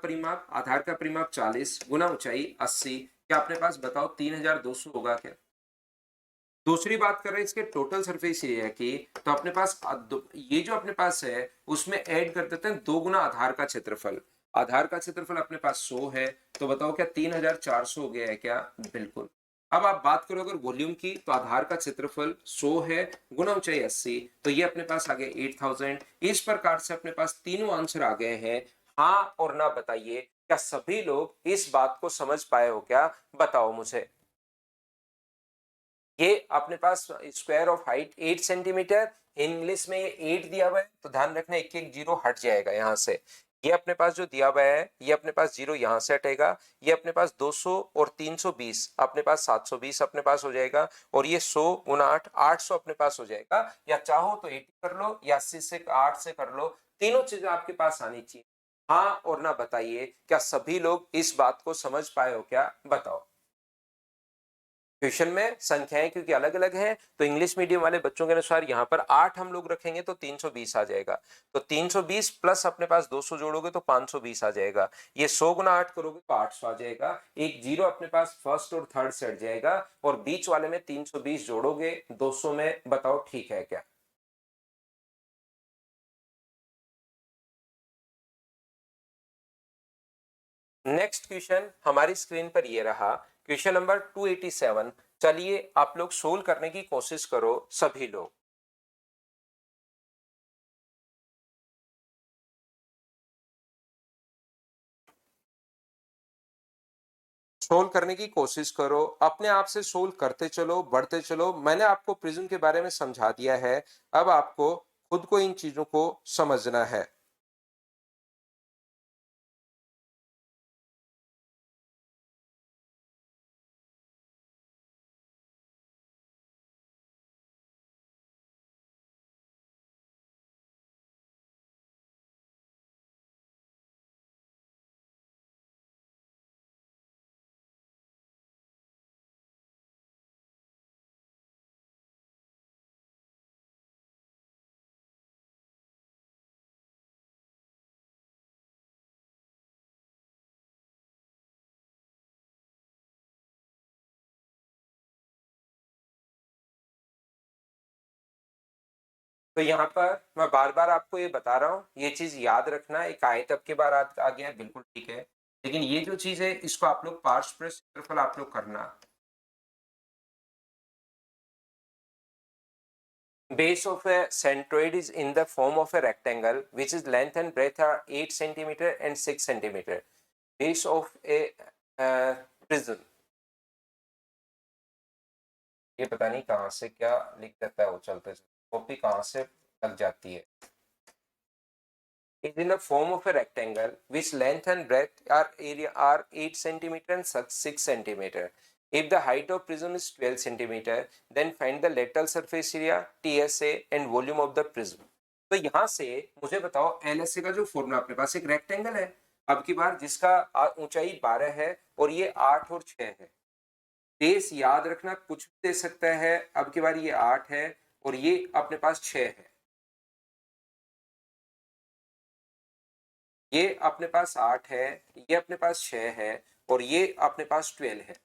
[SPEAKER 1] परिमाप 40 गुना ऊंचाई 80, क्या अपने पास बताओ 3200 होगा क्या? दूसरी बात कर रहे हैं इसके टोटल सरफेस एरिया की, तो अपने पास ये जो अपने पास है उसमें ऐड कर देते हैं 2 गुना आधार का क्षेत्रफल। आधार का क्षेत्रफल अपने पास 100 है, तो बताओ क्या 3400 हो गया है क्या? बिल्कुल। अब आप बात करो अगर वॉल्यूम की, तो आधार का क्षेत्रफल 100 है गुना ऊंचाई 80, तो ये अपने पास आ गया 8000। इस प्रकार से अपने पास तीनों आंसर आ गए हैं। हाँ और ना बताइए, क्या सभी लोग इस बात को समझ पाए हो क्या? बताओ मुझे। ये अपने पास square of height 8 centimetre, English में ये 8 दिया हुआ है, तो ध्यान रखना एक एक जीरो हट जाएगा यहाँ से। ये अपने पास जो दिया हुआ है ये अपने पास जीरो यहाँ से हटेगा, ये अपने पास 200 और 320 अपने पास 720 अपने पास हो जाएगा, और ये 100 गुना 8 800 अपने पास हो जाएगा। या चाहो तो 80 कर लो या 80 से 8 से कर लो, तीनों चीजें आपके पास आनी चाहिए। हाँ और ना बताइए, क्या सभी लोग इस बात को समझ पाए हो क्या? बताओ। क्वेश्चन में संख्याएं क्योंकि अलग अलग हैं, तो इंग्लिश मीडियम वाले बच्चों के अनुसार यहाँ पर 8 हम लोग रखेंगे तो 320 आ जाएगा। तो 320 प्लस अपने पास 200 जोड़ोगे तो 520 आ जाएगा। ये 100 गुना 8 करोगे तो 800 आ जाएगा। एक जीरो अपने पास फर्स्ट और थर्ड से हट जाएगा, और बीच वाले में 320 जोड़ोगे 200 में, बताओ ठीक है क्या? नेक्स्ट क्वेश्चन हमारी स्क्रीन पर ये रहा, क्वेश्चन नंबर 287। चलिए आप लोग सोल्व करने की कोशिश करो सभी लोग। सोल्व करने की कोशिश करो, अपने आप से सोल्व करते चलो, बढ़ते चलो। मैंने आपको प्रिज्म के बारे में समझा दिया है, अब आपको खुद को इन चीजों को समझना है। तो यहाँ पर मैं बार बार आपको ये बता रहा हूँ, ये चीज याद रखना। एक आयत अब के बार आ गया है, बिल्कुल ठीक है, लेकिन ये जो चीज है इसको आप लोग पार्श्व क्षेत्रफल आप लोग करना। Base of a centroid is in the form of a rectangle which is length and breadth are 8 centimeter and 6 centimeter. Base of a prism, ये पता नहीं कहाँ से क्या लिख देता है वो, चलते चलते कॉपी कहाँ से लग जाती है। Is in the form of a rectangle which length and breadth are 8 centimeter and 6 centimeter. If the height of prism is 12 centimeter, then find the lateral surface area, TSA and volume of the prism. तो यहां से मुझे बताओ LSA का जो formula अपने पास एक rectangle है अब की बार, जिसका ऊंचाई 12 है और ये 8 और 6 है। बेस याद रखना कुछ भी दे सकता है, अब की बार ये 8 है और ये अपने पास 6 है। ये अपने पास 8 है, ये अपने पास 6 है और ये अपने पास 12 है।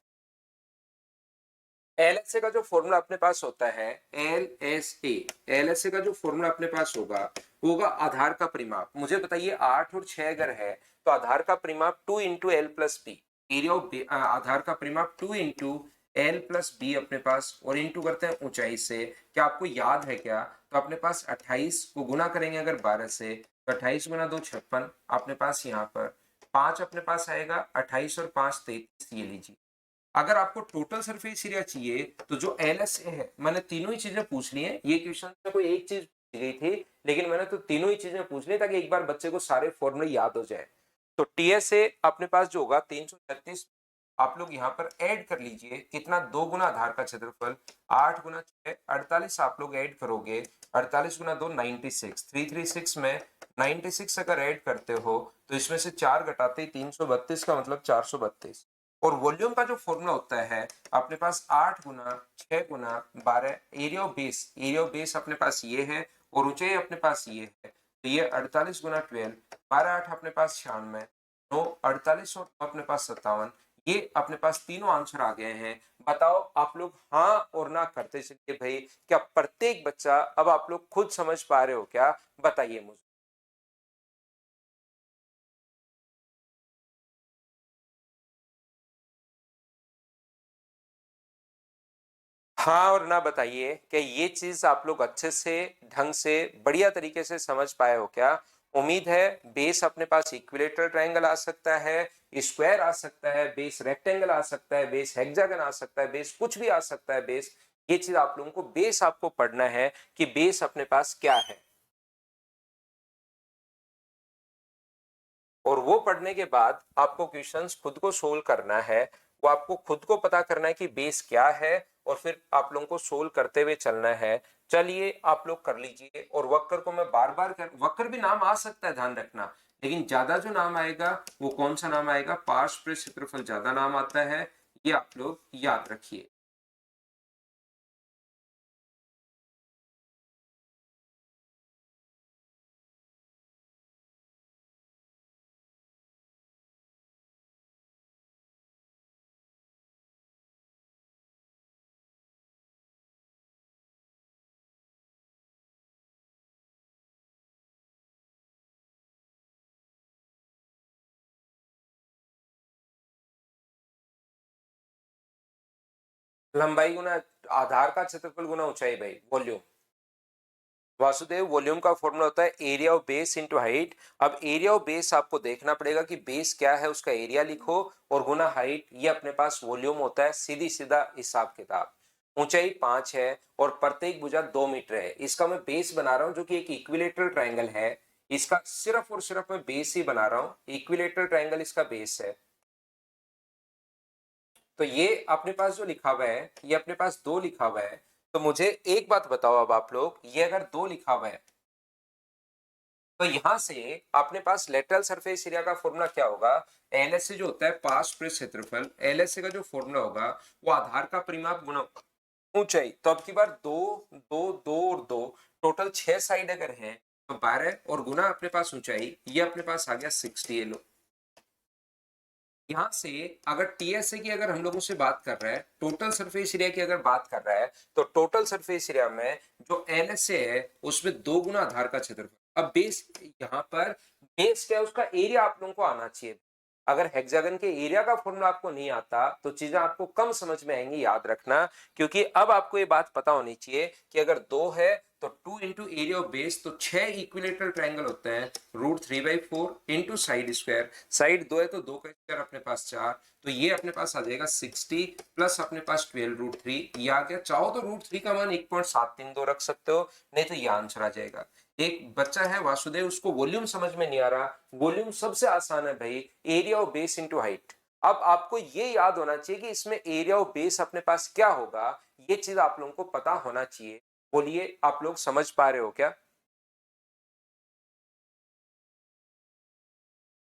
[SPEAKER 1] एलएसए का जो फॉर्मूला अपने पास होता है, एलएसए का जो फॉर्मूला अपने पास होगा आधार का परिमाप। मुझे बताइए 8 और 6 अगर है तो आधार का परिमाप 2 into l plus b, area of आधार का परिमाप 2 इंटू एल प्लस बी अपने पास और इंटू करते हैं ऊंचाई से। क्या आपको याद है क्या? तो अपने पास 28 को गुना करेंगे अगर 12 से, तो 28 गुना 2 56, अपने पास यहाँ पर 5 अपने पास आएगा, 28 और 5 33, ये लीजिए। अगर आपको टोटल सरफेस एरिया चाहिए तो जो एल एस ए है, मैंने तीनों ही चीजें पूछ ली है, ये क्वेश्चन में कोई एक चीज पूछी गई थी लेकिन मैंने तो तीनों ही चीजें पूछ ली ताकि एक बार बच्चे को सारे फॉर्मूले याद हो जाए। तो टी एस ए अपने पास जो होगा 336, आप लोग यहाँ पर ऐड कर लीजिए कितना, 2 गुना आधार का क्षेत्रफल, 8 गुना 6 48, आप लोग ऐड करोगे 48 गुना 2 96, 336 में 96 अगर ऐड करते हो तो इसमें से 4 घटाते ही 332 का मतलब 432। और वॉल्यूम का जो फॉर्मूला होता है अपने पास 8 गुना 6 गुना 12, area of base, area of base अपने पास ये है और ऊंचाई अपने पास ये है, तो ये 48 गुना 12, 12 8 अपने पास 96, 9 48 और अपने पास 57, ये अपने पास तीनों आंसर आ गए हैं। बताओ आप लोग हाँ और ना करते चलिए भाई, क्या प्रत्येक बच्चा अब आप लोग खुद समझ पा रहे हो क्या? बताइए मुझे। हाँ और ना बताइए कि ये चीज आप लोग अच्छे से, ढंग से, बढ़िया तरीके से समझ पाए हो क्या? उम्मीद है। बेस अपने पास इक्विलेटरल ट्रायंगल आ सकता है, स्क्वायर आ सकता है, बेस रेक्टेंगल आ सकता है, बेस हेक्सागन आ सकता है, बेस कुछ भी आ सकता है बेस। ये चीज आप लोगों को बेस आपको पढ़ना है कि बेस अपने पास क्या है, और वो पढ़ने के बाद आपको क्वेश्चंस खुद को सोल्व करना है। वो आपको खुद को पता करना है कि बेस क्या है और फिर आप लोगों को सोल्व करते हुए चलना है। चलिए आप लोग कर लीजिए। और वक्र को मैं बार बार वक्र भी नाम आ सकता है, ध्यान रखना, लेकिन ज्यादा जो नाम आएगा वो कौन सा नाम आएगा? पार्श्व पृष्ठ क्षेत्रफल ज्यादा नाम आता है, ये आप लोग याद रखिए। लंबाई गुना आधार का क्षेत्रफल गुना ऊंचाई भाई, वॉल्यूम। वासुदेव, वॉल्यूम का फॉर्मूला होता है area of base into height. अब एरिया ऑफ बेस आपको देखना पड़ेगा कि बेस क्या है, उसका एरिया लिखो और गुना हाइट, ये अपने पास वॉल्यूम होता है। सीधी सीधा हिसाब किताब। ऊंचाई 5 है और प्रत्येक भुजा 2 मीटर है। इसका मैं बेस बना रहा हूं जो कि एक इक्विलेटरल ट्रायंगल है। इसका सिर्फ और सिर्फ मैं बेस ही बना रहा हूं, इक्विलेटरल ट्रायंगल इसका बेस है। तो ये अपने पास जो लिखा हुआ है, ये अपने पास 2 लिखा हुआ है। तो मुझे एक बात बताओ अब आप लोग, ये अगर 2 लिखा हुआ है तो यहां से अपने पास लेटरल सरफेस एरिया का फॉर्मूला क्या होगा? एलएसए जो होता है पार्श्व पृष्ठ क्षेत्रफल, एलएसए का जो फॉर्मूला होगा वो आधार का परिमाप गुणा ऊंचाई। तो अब की बार 2 2 2 और 2, टोटल 6 साइड अगर है तो 12 और गुना अपने पास ऊंचाई, ये अपने पास आ गया 60। ये लो, यहाँ से अगर टीएसए की अगर हम लोगों से बात कर रहा है, टोटल सरफेस एरिया की अगर बात कर रहा है, तो टोटल सरफेस एरिया में जो एलएसए है उसमें 2 गुना आधार का क्षेत्रफल। अब बेस, यहाँ पर बेस क्या है, उसका एरिया आप लोगों को आना चाहिए। अगर हेक्सागन के एरिया का फॉर्मूला आपको नहीं आता तो चीजें आपको कम समझ में आएंगी, याद रखना। क्योंकि अब आपको ये बात पता होनी चाहिए कि अगर 2 है तो 2 इंटू एरिया ऑफ बेस, तो 6 इक्विलेटरल ट्रायंगल होते हैं, √3/4 इंटू साइड स्क्वायर। साइड 2 है तो 2 का स्क्वायर अपने पास 4, तो ये अपने पास आ जाएगा 60 प्लस अपने पास 12√3, ये आ गया। चाहो तो √3 का मान 1.732 रख सकते हो, नहीं तो ये आंसर आ जाएगा। एक बच्चा है वासुदेव, उसको वॉल्यूम समझ में नहीं आ रहा। वॉल्यूम सबसे आसान है भाई, area of base into height. अब आपको ये याद होना चाहिए कि इसमें एरिया ऑफ बेस अपने पास क्या होगा, ये चीज आप लोगों को पता होना चाहिए। बोलिए आप लोग समझ पा रहे हो क्या?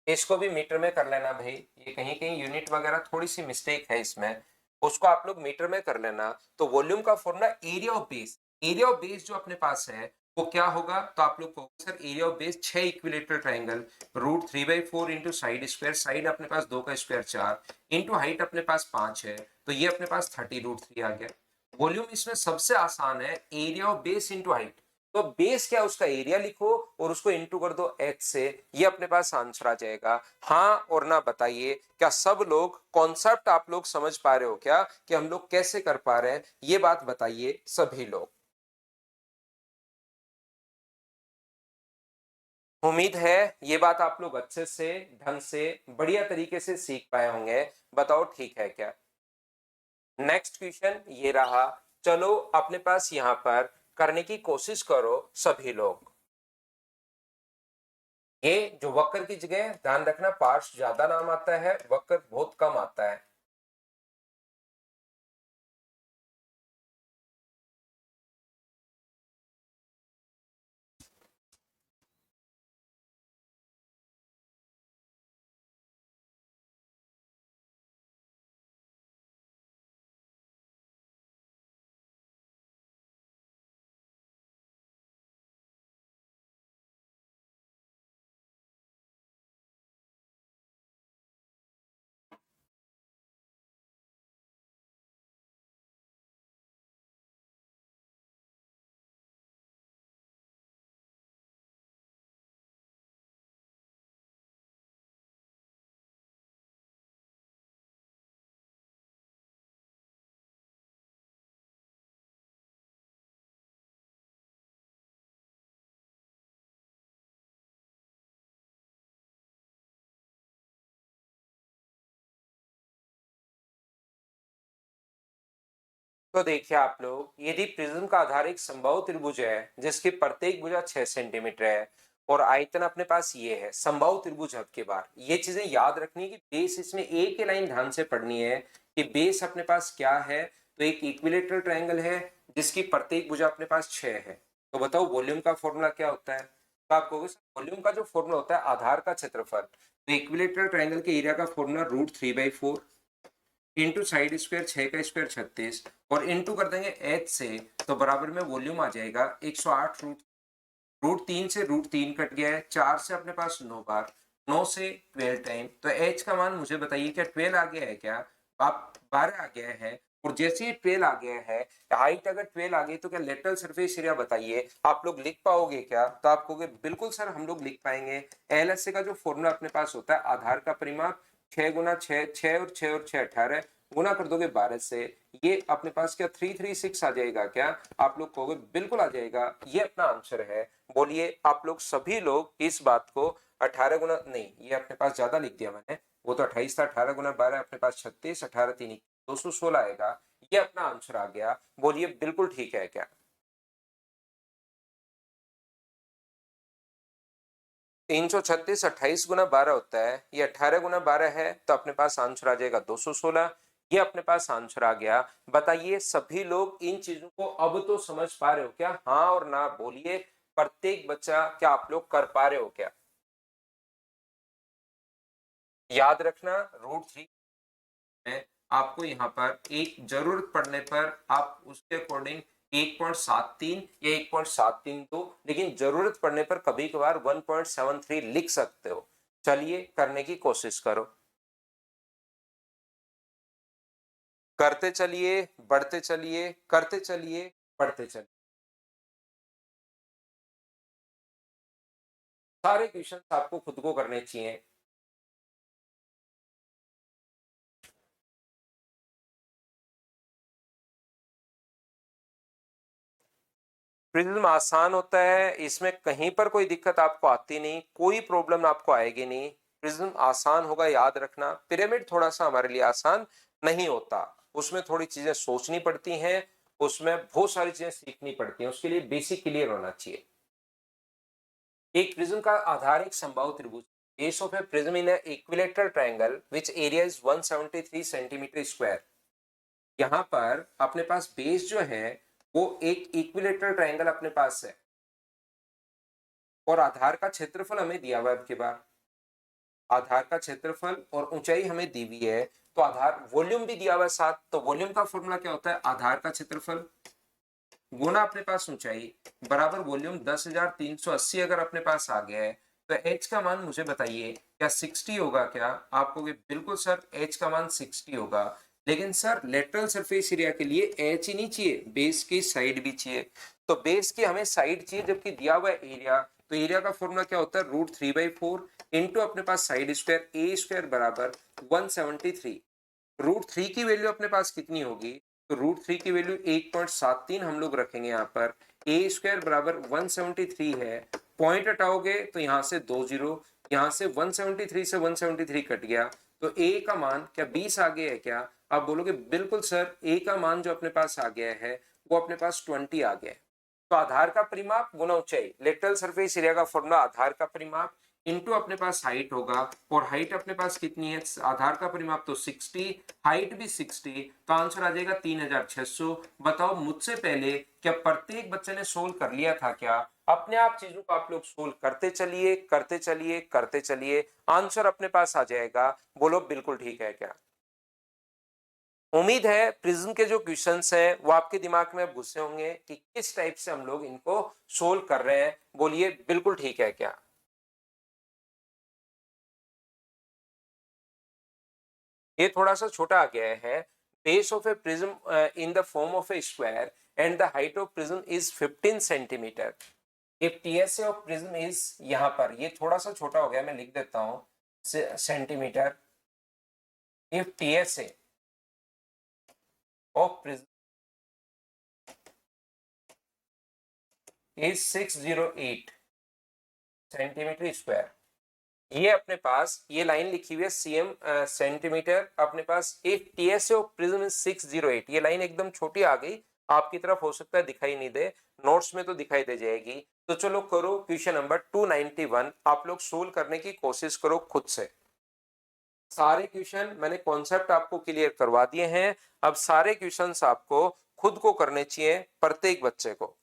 [SPEAKER 1] इसको भी मीटर में कर लेना भाई, ये कहीं कहीं यूनिट वगैरह थोड़ी सी मिस्टेक है इसमें, उसको आप लोग मीटर में कर लेना। तो वॉल्यूम का formula area of base, area of base जो अपने पास है वो क्या होगा? तो आप लोग कहोगे sir area of base 6 equilateral triangle, √3/4 into side square, side अपने पास 2 का स्क्वायर 4 इंटू हाइट अपने पास 5 है, तो ये अपने पास 30√3 आ गया। वॉल्यूम इसमें सबसे आसान है, area of base into height. तो बेस क्या उसका एरिया लिखो और उसको इनटू कर दो h से, ये अपने पास आंसर आ जाएगा। हाँ और ना बताइए, क्या सब लोग कॉन्सेप्ट आप लोग समझ पा रहे हो क्या कि हम लोग कैसे कर पा रहे हैं, ये बात बताइए सभी लोग। उम्मीद है ये बात आप लोग अच्छे से ढंग से बढ़िया तरीके से सीख पाए होंगे। बताओ ठीक है क्या। नेक्स्ट क्वेश्चन ये रहा, चलो अपने पास यहां पर करने की कोशिश करो सभी लोग। ये जो वक्र की जगह ध्यान रखना पार्श्व ज्यादा नाम आता है, वक्र बहुत कम आता है। तो देखिए आप लोग, यदि प्रिज्म का आधार एक समबाहु त्रिभुज है जिसकी प्रत्येक भुजा 6 सेंटीमीटर है और आयतन अपने पास ये है, समबाहु त्रिभुज हद के बार ये चीजें याद रखनी कि बेस इसमें एक ही लाइन ध्यान से पढ़नी है कि बेस अपने पास क्या है। तो एक इक्विलेटरल ट्रायंगल है जिसकी प्रत्येक भुजा अपने पास 6 है। तो बताओ वॉल्यूम का फॉर्मूला क्या होता है। तो आपको वॉल्यूम का जो फॉर्मूला होता है आधार का क्षेत्रफल, तो इक्विलेटरल ट्रायंगल के एरिया का फॉर्मूला √3/4 इंटू साइड स्क्वायर 6 का स्क्वायर 36 और इंटू कर देंगे h से, तो बराबर में वॉल्यूम आ जाएगा 108 रूट 3 से √3 कट गया है, 4 से अपने पास 9 बार, 9 से 12 टाइम। तो h का मान मुझे बताइए क्या 12 आ गया है क्या। आप 12 आ गया है और जैसे ही 12 आ गया है, हाइट अगर 12 आ गई तो क्या लेटरल सरफेस एरिया बताइए आप लोग लिख पाओगे क्या। तो आप कहोगे बिल्कुल सर हम लोग लिख पाएंगे। एलएसए का जो फॉर्मूला अपने पास होता है आधार का परिमाप 6 गुना 6, 6 और 6 और 6 18 गुना कर दोगे 12 से, ये अपने पास क्या 336 आ जाएगा क्या। आप लोग कहोगे बिल्कुल आ जाएगा, ये अपना आंसर है। बोलिए आप लोग सभी लोग इस बात को 18 गुना नहीं, ये अपने पास ज्यादा लिख दिया मैंने, वो तो 28 था, 18 गुना 12 अपने पास 36, 18 3 216 आएगा, ये अपना आंसर आ गया। बोलिए बिल्कुल ठीक है क्या। 336 28 गुना 12 होता है, ये 18 गुना 12 है, तो अपने पास आंसर आ जाएगा 216, ये अपने पास आंसर आ गया। बताइए सभी लोग इन चीजों को अब तो समझ पा रहे हो क्या, हाँ और ना बोलिए। प्रत्येक बच्चा क्या आप लोग कर पा रहे हो क्या। याद रखना √3 में आपको यहाँ पर एक जरूरत पड़ने पर आप उसके अकॉर्डिंग 1.73 या 1.73 दो, लेकिन जरूरत पड़ने पर कभी कभार 1.73 लिख सकते हो। चलिए करने की कोशिश करो, करते चलिए, बढ़ते चलिए, करते चलिए, बढ़ते चलिए। सारे क्वेश्चन आपको खुद को करने चाहिए। प्रिज्म आसान होता है, इसमें कहीं पर कोई दिक्कत आपको आती नहीं, कोई प्रॉब्लम आपको आएगी नहीं। प्रिज्म आसान होगा, याद रखना। पिरामिड थोड़ा सा हमारे लिए आसान नहीं होता, उसमें थोड़ी चीजें सोचनी पड़ती हैं, उसमें बहुत सारी चीजें सीखनी पड़ती हैं, उसके लिए बेसिक क्लियर होना चाहिए। एक प्रिज्म का आधार एक समबाहु त्रिभुज, base of A prism in equilateral triangle which area is 173 centimetre square. यहाँ पर अपने पास बेस जो है वो एक इक्विलेटरल ट्रायंगल अपने पास है और आधार का क्षेत्रफल हमें दिया हुआ है। आपके बार आधार का क्षेत्रफल और ऊंचाई हमें दी हुई है, तो आधार वॉल्यूम भी दिया हुआ है साथ। तो वॉल्यूम का फॉर्मूला क्या होता है, आधार का क्षेत्रफल गुना अपने पास ऊंचाई बराबर वॉल्यूम 10,380 अगर अपने पास आ गया है, तो h का मान मुझे बताइए क्या 60 होगा क्या। आप कहोगे बिल्कुल सर h का मान 60 होगा। लेकिन सर लेटरल सरफेस एरिया के लिए एच ही नहीं चाहिए, बेस की साइड भी चाहिए। तो बेस की हमें साइड चाहिए, जबकि दिया हुआ एरिया, तो एरिया का फॉर्मूला क्या होता है, √3/4 इंटू अपने पास साइड स्क्वायर, ए स्क्वायर बराबर 173। √3 की वैल्यू अपने पास कितनी होगी, तो √3 की वैल्यू 1.73 हम लोग रखेंगे यहाँ पर। ए स्क्वायर बराबर 173 है, पॉइंट हटाओगे तो यहाँ से 2 जीरो, यहाँ से 173 से 173 कट गया, तो ए का मान क्या 20 आ गया है क्या? आप बोलोगे बिल्कुल सर, ए का मान जो अपने पास आ गया है वो अपने पास 20 आ गया है। तो आधार का परिमाप गुना ऊंचाई, लेटरल सरफेस एरिया का फॉर्मूला आधार का परिमाप इनटू अपने पास हाइट होगा, और हाइट अपने पास कितनी है, आधार का परिमाप तो 60, हाइट भी 60, तो आंसर आ जाएगा 3600। बताओ मुझसे पहले क्या प्रत्येक बच्चे ने सोल्व कर लिया था क्या? अपने आप चीजों को आप लोग सोल्व करते चलिए, करते चलिए, करते चलिए, आंसर अपने पास आ जाएगा। बोलो बिल्कुल ठीक है क्या? उम्मीद है प्रिज्म के जो क्वेश्चंस हैं वो आपके दिमाग में अब घुसे होंगे कि किस टाइप से हम लोग इनको सोल्व कर रहे हैं। बोलिए बिल्कुल ठीक है क्या? ये थोड़ा सा छोटा आ गया है। Base of A prism in the form of A square and the height of prism is 15 centimetre. If TSA of prism is, यहाँ पर ये थोड़ा सा छोटा हो गया, मैं लिख देता हूं centimetre. If TSA of prism is 608 centimetre square, ये अपने पास ये लाइन लिखी हुई है सीएम सेंटीमीटर अपने पास। If TSA of prism is 608, ये लाइन एकदम छोटी आ गई, आपकी तरफ हो सकता है दिखाई नहीं दे, नोट्स में तो दिखाई दे जाएगी। तो चलो करो क्वेश्चन नंबर 291, आप लोग सोल्व करने की कोशिश करो खुद से। सारे क्वेश्चन मैंने कॉन्सेप्ट आपको क्लियर करवा दिए हैं, अब सारे क्वेश्चंस आपको खुद को करने चाहिए, प्रत्येक बच्चे को।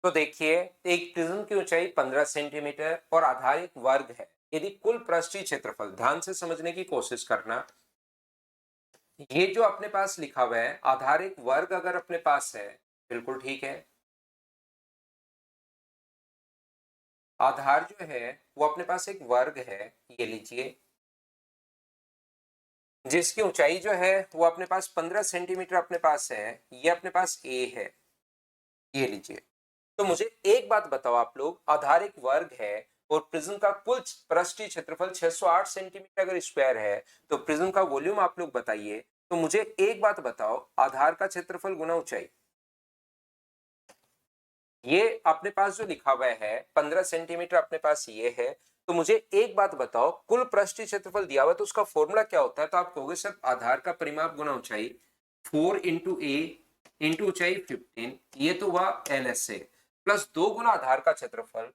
[SPEAKER 1] तो देखिए, एक प्रिज्म की ऊंचाई 15 सेंटीमीटर और आधार एक वर्ग है। यदि कुल पृष्ठीय क्षेत्रफल, ध्यान से समझने की कोशिश करना, ये जो अपने पास लिखा हुआ है आधार एक वर्ग अगर अपने पास है, बिल्कुल ठीक है। आधार जो है वो अपने पास एक वर्ग है, ये लीजिए, जिसकी ऊंचाई जो है वो अपने पास 15 सेंटीमीटर अपने पास है, ये अपने पास ए है, ये लीजिए। तो मुझे एक बात बताओ आप लोग, आधार एक वर्ग है और प्रिज्म का कुल पृष्ठीय क्षेत्रफल 608 सेंटीमीटर अगर स्क्वायर है, तो प्रिज्म का वॉल्यूम आप लोग बताइए। तो मुझे एक बात बताओ, आधार का क्षेत्रफल गुना ऊंचाई, ये अपने पास जो लिखा हुआ है 15 सेंटीमीटर अपने पास ये है। तो मुझे एक बात बताओ, कुल पृष्ठीय क्षेत्रफल दिया हुआ है तो उसका फॉर्मूला क्या होता है? तो आप कहोगे सर आधार का परिमाप गुना ऊंचाई, 4 इंटू ए इंटू ऊंचाई 15, ये तो हुआ एल एस ए, प्लस 2 गुना आधार का क्षेत्रफल,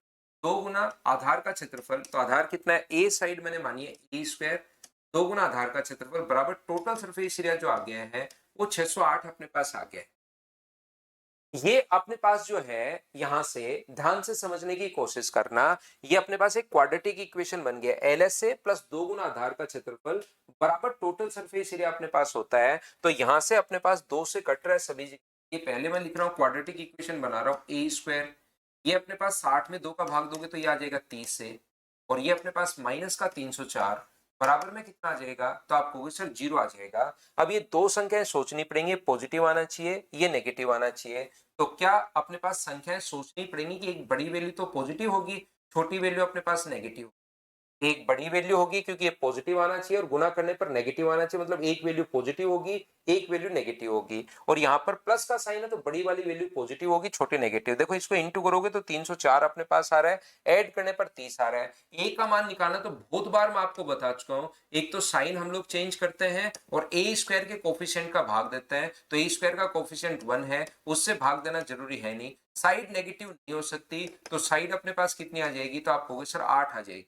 [SPEAKER 1] 2 गुना आधार का क्षेत्रफल, तो आधार कितना है, ए साइड मैंने मानी है ए स्क्वायर, 2 गुना आधार का क्षेत्रफल बराबर टोटल सरफेस एरिया जो आ गया है वो 608 अपने पास आ गया है। ये अपने पास जो है, यहां से ध्यान से समझने की कोशिश करना, ये अपने पास एक क्वाड्रेटिक इक्वेशन बन गया, एल एस ए प्लस 2 गुना आधार का क्षेत्रफल बराबर टोटल सरफेस एरिया अपने पास होता है। तो यहां से अपने पास 2 से कट रहा है सभी, ये पहले मैं लिख रहा हूं क्वाड्रेटिक इक्वेशन बना रहा हूं, ए स्क्वायर, ये अपने पास 60 में 2 का भाग दोगे तो ये आ जाएगा 30 से, और ये अपने पास माइनस का 304 बराबर में कितना आ जाएगा, तो आप कहोगे सर 0 आ जाएगा। अब ये दो संख्याएं सोचनी पड़ेंगी, पॉजिटिव आना चाहिए, ये नेगेटिव आना चाहिए। तो क्या अपने पास संख्याएं सोचनी पड़ेंगी कि एक बड़ी वैल्यू तो पॉजिटिव होगी, छोटी वैल्यू अपने पास नेगेटिव। एक बड़ी वैल्यू होगी क्योंकि ये पॉजिटिव आना चाहिए और गुना करने पर नेगेटिव आना चाहिए, मतलब एक वैल्यू पॉजिटिव होगी, एक वैल्यू नेगेटिव होगी। और यहाँ पर प्लस का साइन है तो बड़ी वाली वैल्यू पॉजिटिव होगी, छोटी नेगेटिव। देखो इसको इंटू करोगे तो 304 अपने पास आ रहा है, ऐड करने पर 30 आ रहा है। ए का मान निकालना तो बहुत बार मैं आपको बता चुका हूँ, एक तो साइन हम लोग चेंज करते हैं और ए स्क्वायर के कोफिशिएंट का भाग देते हैं, तो ए स्क्वायर का कोफिशिएंट 1 है, उससे भाग देना जरूरी है नहीं। साइड नेगेटिव नहीं हो सकती, तो साइड अपने पास कितनी आ जाएगी, तो आप कहोगे सर 8 आ जाएगी।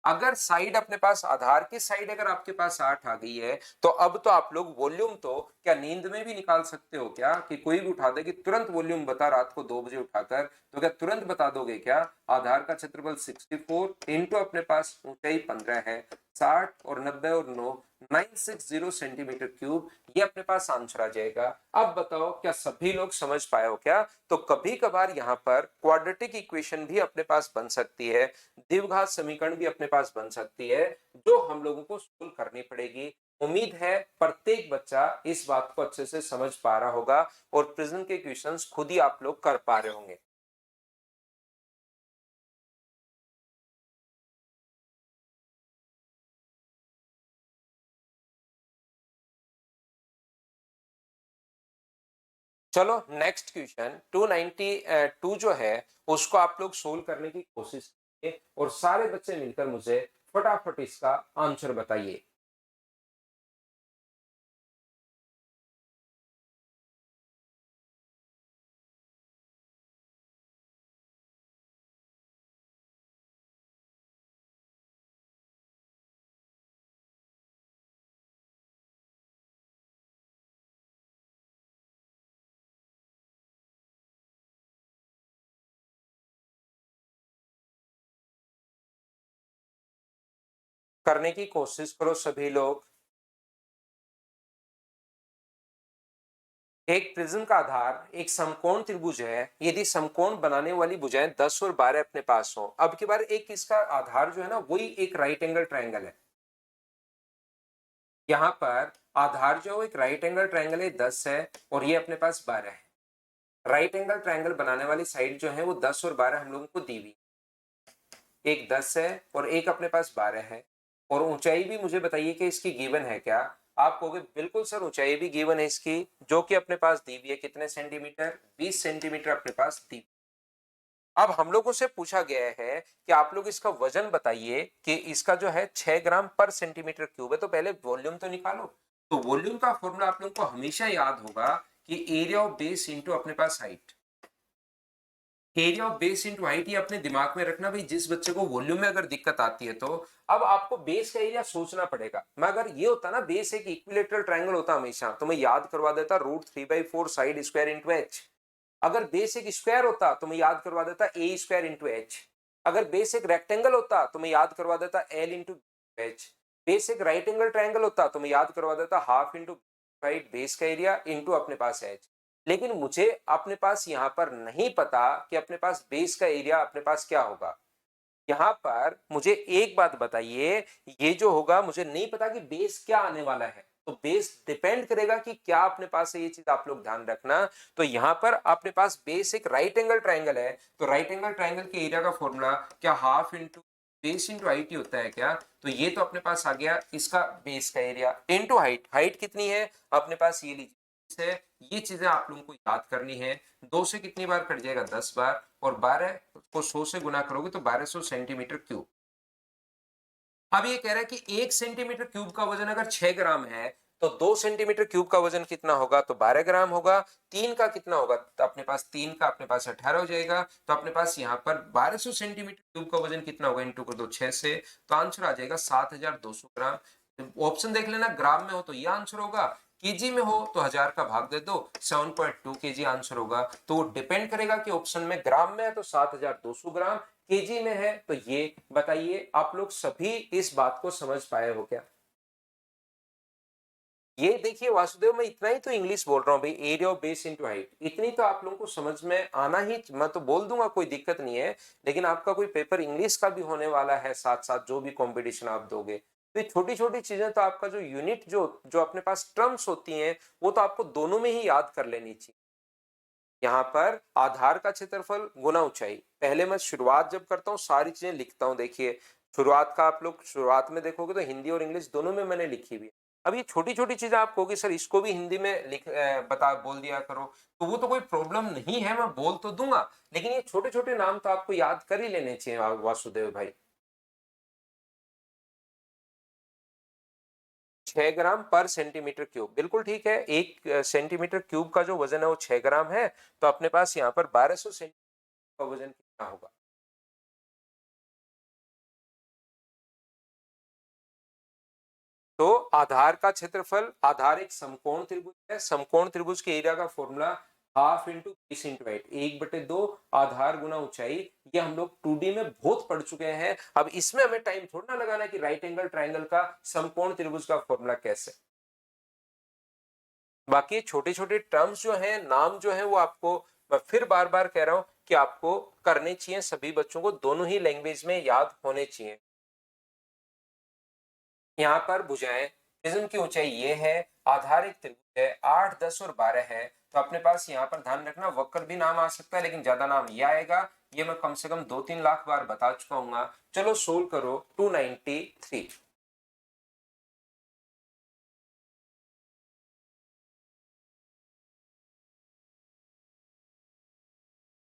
[SPEAKER 1] अगर साइड अपने पास आधार की साइड अगर आपके पास 8 आ गई है, तो अब तो आप लोग वॉल्यूम तो क्या नींद में भी निकाल सकते हो क्या, कि कोई भी उठा दे कि तुरंत वॉल्यूम बता रात को 2 बजे उठाकर, तो क्या तुरंत बता दोगे क्या? आधार का क्षेत्रफल 64 इंटू अपने पास ऊंचाई 15 है, 60 और 90 और 9 960 सेंटीमीटर क्यूब, ये अपने पास आंसर आ जाएगा। अब बताओ क्या सभी लोग समझ पाए हो क्या? तो कभी कभार यहाँ पर क्वाड्रेटिक इक्वेशन भी अपने पास बन सकती है, द्विघात समीकरण भी अपने पास बन सकती है, जो हम लोगों को सोल्व करनी पड़ेगी। उम्मीद है प्रत्येक बच्चा इस बात को अच्छे से समझ पा रहा होगा और प्रिज्म के क्वेश्चंस खुद ही आप लोग कर पा रहे होंगे। चलो नेक्स्ट क्वेश्चन 292 जो है उसको आप लोग सोल्व करने की कोशिश कीजिए और सारे बच्चे मिलकर मुझे फटाफट इसका आंसर बताइए। करने की कोशिश करो सभी लोग। एक प्रिज्म का आधार एक समकोण त्रिभुज है, यदि समकोण बनाने वाली भुजाएं 10 और 12 अपने पास हो। अब की बार एक इसका आधार जो है ना वही एक राइट एंगल ट्रायंगल है। यहाँ पर आधार जो है एक राइट एंगल ट्रायंगल है, 10 है और ये अपने पास 12 है। राइट एंगल ट्रायंगल बनाने वाली साइड जो है वो 10 और 12 हम लोगों को दी हुई, एक 10 है और एक अपने पास 12 है। और ऊंचाई भी मुझे बताइए कि इसकी गिवन है क्या? आप कहोगे बिल्कुल सर ऊंचाई भी गिवन है इसकी, जो कि अपने पास दी हुई है, कितने सेंटीमीटर, 20 सेंटीमीटर अपने पास दी। अब हम लोगों से पूछा गया है कि आप लोग इसका वजन बताइए कि इसका जो है 6 ग्राम पर सेंटीमीटर क्यूब है, तो पहले वॉल्यूम तो निकालो। तो वॉल्यूम का फॉर्मूला आप लोगों को हमेशा याद होगा कि एरिया ऑफ बेस इंटू अपने पास height. Area of base into height, ये अपने दिमाग में रखना भाई, जिस बच्चे को वॉल्यूम में अगर दिक्कत आती है तो अब आपको बेस का एरिया सोचना पड़ेगा। मैं अगर ये होता ना बेस एक इक्विलेटरल ट्रायंगल होता हमेशा, तो मैं याद करवा देता √3/4 साइड स्क्वायर इंटू एच। अगर बेस एक स्क्वायर होता तो मैं याद करवा देता ए स्क्वायर इंटू एच। अगर बेस एक रेक्टेंगल होता तो मैं याद करवा देता एल इंटू एच। बेस एक राइट एंगल ट्रायंगल होता तो मैं याद करवा देता हाफ इंटू राइट बेस का एरिया इंटू अपने पास एच। लेकिन मुझे अपने पास यहाँ पर नहीं पता कि अपने पास बेस का एरिया अपने पास क्या होगा। यहाँ पर मुझे एक बात बताइए, ये जो होगा मुझे नहीं पता कि बेस क्या आने वाला है, तो बेस डिपेंड करेगा कि क्या अपने पास है, ये चीज आप लोग ध्यान रखना। तो यहाँ पर अपने पास बेस एक राइट एंगल ट्राइंगल है, तो राइट एंगल ट्राइंगल के एरिया का फॉर्मूला क्या half into base into height ही होता है क्या? तो ये तो अपने पास आ गया इसका बेस का एरिया इंटू हाइट। हाइट कितनी है अपने पास, ये लीजिए है। ये चीजें आप लोगों को याद करनी है। 2 से कितनी बार कट जाएगा, 10 बार, और 12 को 100 से गुना करोगे तो 1200 सेंटीमीटर क्यूब। अब ये कह रहा है कि 1 सेंटीमीटर क्यूब का वजन अगर 6 ग्राम है, तो 2 सेंटीमीटर क्यूब का वजन कितना होगा, तो 12 ग्राम होगा। 3 का कितना होगा, तो अपने पास 3 का अपने पास 18 हो जाएगा। तो अपने पास यहाँ पर 1200 सेंटीमीटर क्यूब का वजन कितना होगा, इंटू कर दो 6 से, तो आंसर आ जाएगा 7200 ग्राम। ऑप्शन देख लेना, ग्राम में हो तो ये आंसर होगा, केजी में हो तो 1000 का भाग दे दो, 7.2 केजी आंसर होगा। तो डिपेंड करेगा कि ऑप्शन में ग्राम में है तो 7200 ग्राम, केजी में है तो ये। बताइए आप लोग सभी इस बात को समझ पाए हो क्या? ये देखिए वासुदेव, मैं इतना ही तो इंग्लिश बोल रहा हूँ भाई, area of base into height, इतनी तो आप लोगों को समझ में आना ही, मैं तो बोल दूंगा कोई दिक्कत नहीं है। लेकिन आपका कोई पेपर इंग्लिश का भी होने वाला है साथ साथ, जो भी कंपटीशन आप दोगे, तो ये छोटी छोटी चीजें तो आपका जो यूनिट जो जो अपने पास टर्म्स होती हैं वो तो आपको दोनों में ही याद कर लेनी चाहिए। यहाँ पर आधार का क्षेत्रफल गुना ऊंचाई, पहले मैं शुरुआत जब करता हूँ सारी चीजें लिखता हूँ। देखिए शुरुआत का आप लोग शुरुआत में देखोगे तो हिंदी और इंग्लिश दोनों में मैंने लिखी हुई है। अब ये छोटी-छोटी चीज़ें आप कहोगे सर इसको भी हिंदी में बता बोल दिया करो, तो वो तो कोई प्रॉब्लम नहीं है, मैं बोल तो दूँगा, लेकिन ये छोटे-छोटे नाम तो आपको याद कर ही लेने चाहिए वासुदेव भाई। 6 ग्राम पर सेंटीमीटर क्यूब, बिल्कुल ठीक है। 1 सेंटीमीटर क्यूब का जो वज़न है वो 6 ग्राम है, तो अपने पास यहाँ पर 1200 सेंटीमीटर का वज़न कितना होगा? तो आधार का क्षेत्रफल, आधार एक समकोण त्रिभुज है, समकोण त्रिभुज के एरिया का फॉर्मूला हाफ इंटू 20 इंटू 8, 1/2 आधार गुना ऊंचाई। ये हम लोग 2D में बहुत पढ़ चुके हैं, अब इसमें हमें टाइम थोड़ा ना लगाना है कि राइट एंगल ट्राइंगल का समकोण त्रिभुज का फॉर्मूला कैसे। बाकी छोटे छोटे टर्म्स जो हैं, नाम जो है वो आपको, मैं फिर बार बार कह रहा हूं कि आपको करने चाहिए, सभी बच्चों को दोनों ही लैंग्वेज में याद होने चाहिए। यहाँ पर भुजाएं, प्रिज्म की ऊंचाई ये है, आधार एक त्रिभुज है, 8, 10 और 12 है, तो अपने पास यहाँ पर ध्यान रखना वक्र भी नाम आ सकता है, लेकिन ज्यादा नाम ये आएगा। ये मैं कम से कम 2-3 लाख बार बता चुका हूँ। चलो सोल्व करो 293।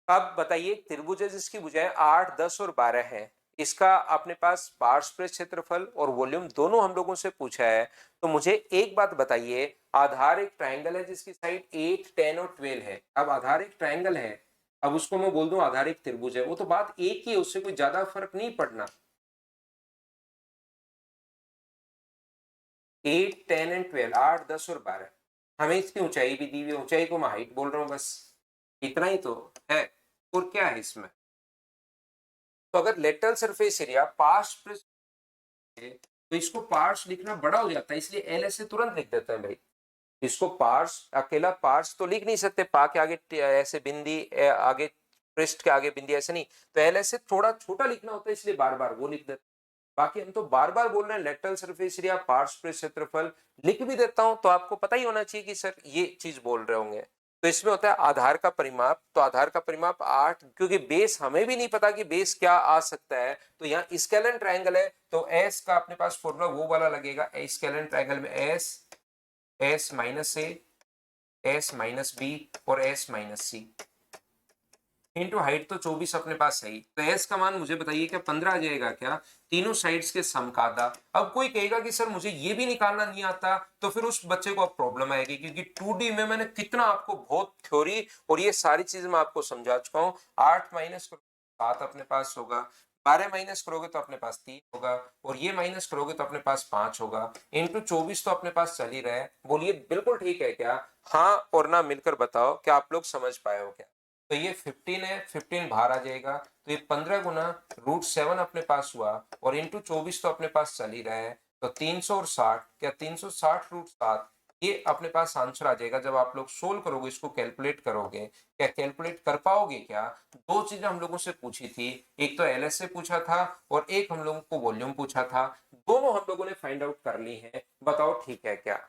[SPEAKER 1] अब बताइए, एक त्रिभुज है जिसकी भुजाएं 8, 10 और 12 है, इसका अपने पास पार्श्व क्षेत्रफल और वॉल्यूम दोनों हम लोगों से पूछा है। तो मुझे एक बात बताइए, आधार एक ट्रायंगल है जिसकी साइड 8, 10 और 12 है। अब आधार एक ट्रायंगल है, अब उसको मैं बोल दूं आधार एक त्रिभुज है, वो तो बात एक ही है, उससे कोई ज्यादा फर्क नहीं पड़ना। 8, 10 एंड 12, 8, 10 और 12, हमें इसकी ऊंचाई भी दी हुई, ऊंचाई को मैं हाइट बोल रहा हूँ, बस इतना ही तो है। और क्या है इसमें? तो अगर लेटरल सरफेस एरिया पार्श्व पृष्ठ है, तो इसको पार्श्व लिखना बड़ा हो जाता है, इसलिए एल ऐसे तुरंत लिख देते हैं भाई। इसको पार्श्व, अकेला पार्श्व तो लिख नहीं सकते, पा के आगे ऐसे बिंदी, आगे पृष्ठ के आगे बिंदी, ऐसे नहीं, तो एल ऐसे थोड़ा छोटा लिखना होता है, इसलिए बार बार वो लिख देते। बाकी हम तो बार बार बोल रहे हैं लेटरल सरफेस एरिया पार्श्व पृष्ठ क्षेत्रफल, लिख भी देता हूं तो आपको पता ही होना चाहिए कि सर ये चीज बोल रहे होंगे। तो इसमें होता है आधार का परिमाप, तो आधार का परिमाप 8, क्योंकि बेस हमें भी नहीं पता कि बेस क्या आ सकता है, तो यहाँ स्केलन ट्रायंगल है, तो एस का अपने पास फॉर्मूला वो वाला लगेगा, स्केलन ट्रायंगल में एस, एस माइनस ए, एस माइनस बी और एस माइनस सी इंटू हाइट, तो 24 अपने पास सही। तो एस का मान मुझे बताइए क्या 15 आ जाएगा क्या, तीनों साइड्स के सम का आधा। अब कोई कहेगा कि सर मुझे ये भी निकालना नहीं आता, तो फिर उस बच्चे को अब प्रॉब्लम आएगी, क्योंकि 2D में मैंने कितना आपको बहुत थ्योरी और ये सारी चीज मैं आपको समझा चुका हूँ। 8 माइनस 7 अपने पास होगा, 12 माइनस करोगे तो अपने पास 3 होगा, और ये माइनस करोगे तो अपने पास 5 होगा, इंटू 24 तो अपने पास चल ही रहा है। बोलिए बिल्कुल ठीक है क्या? हाँ और ना मिलकर बताओ क्या आप लोग समझ पाए हो क्या? तो ये 15 है, 15 बाहर आ जाएगा, तो ये 15 गुना √7 अपने पास हुआ, और इंटू 24 तो अपने पास चल ही रहा है, तो 360, क्या 360 √7, ये अपने पास आंसर आ जाएगा। जब आप लोग सोल्व करोगे, इसको कैलकुलेट करोगे, क्या कैलकुलेट कर पाओगे क्या? दो चीजें हम लोगों से पूछी थी, एक तो एलएस से पूछा था और एक हम लोगों को वॉल्यूम पूछा था, दोनों हम लोगों ने फाइंड आउट कर ली है, बताओ ठीक है क्या?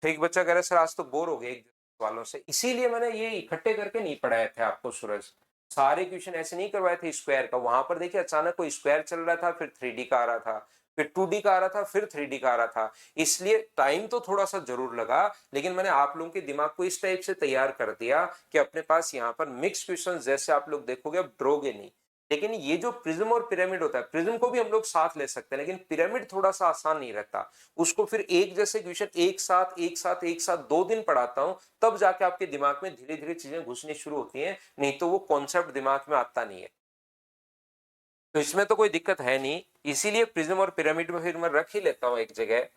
[SPEAKER 1] ठीक बच्चा कह रहे सर आज तो बोर हो गए एक वालों से, इसीलिए मैंने ये इकट्ठे करके नहीं पढ़ाए थे आपको सूरज, सारे क्वेश्चन ऐसे नहीं करवाए थे स्क्वायर का। वहां पर देखिए अचानक कोई स्क्वायर चल रहा था, फिर 3D का आ रहा था, फिर 2D का आ रहा था, फिर 3D का आ रहा था, इसलिए टाइम तो थोड़ा सा जरूर लगा, लेकिन मैंने आप लोगों के दिमाग को इस टाइप से तैयार कर दिया कि अपने पास यहाँ पर मिक्स क्वेश्चन जैसे आप लोग देखोगे अब ड्रोगे नहीं। लेकिन ये जो प्रिज्म और पिरामिड होता है, प्रिज्म को भी हम लोग साथ ले सकते हैं, लेकिन पिरामिड थोड़ा सा आसान नहीं रहता, उसको फिर एक जैसे क्वेश्चन एक साथ एक साथ एक साथ 2 दिन पढ़ाता हूं, तब जाके आपके दिमाग में धीरे धीरे चीजें घुसनी शुरू होती हैं, नहीं तो वो कॉन्सेप्ट दिमाग में आता नहीं है। तो इसमें तो कोई दिक्कत है नहीं, इसीलिए प्रिज्म और पिरामिड में फिर मैं रख ही लेता हूं एक जगह।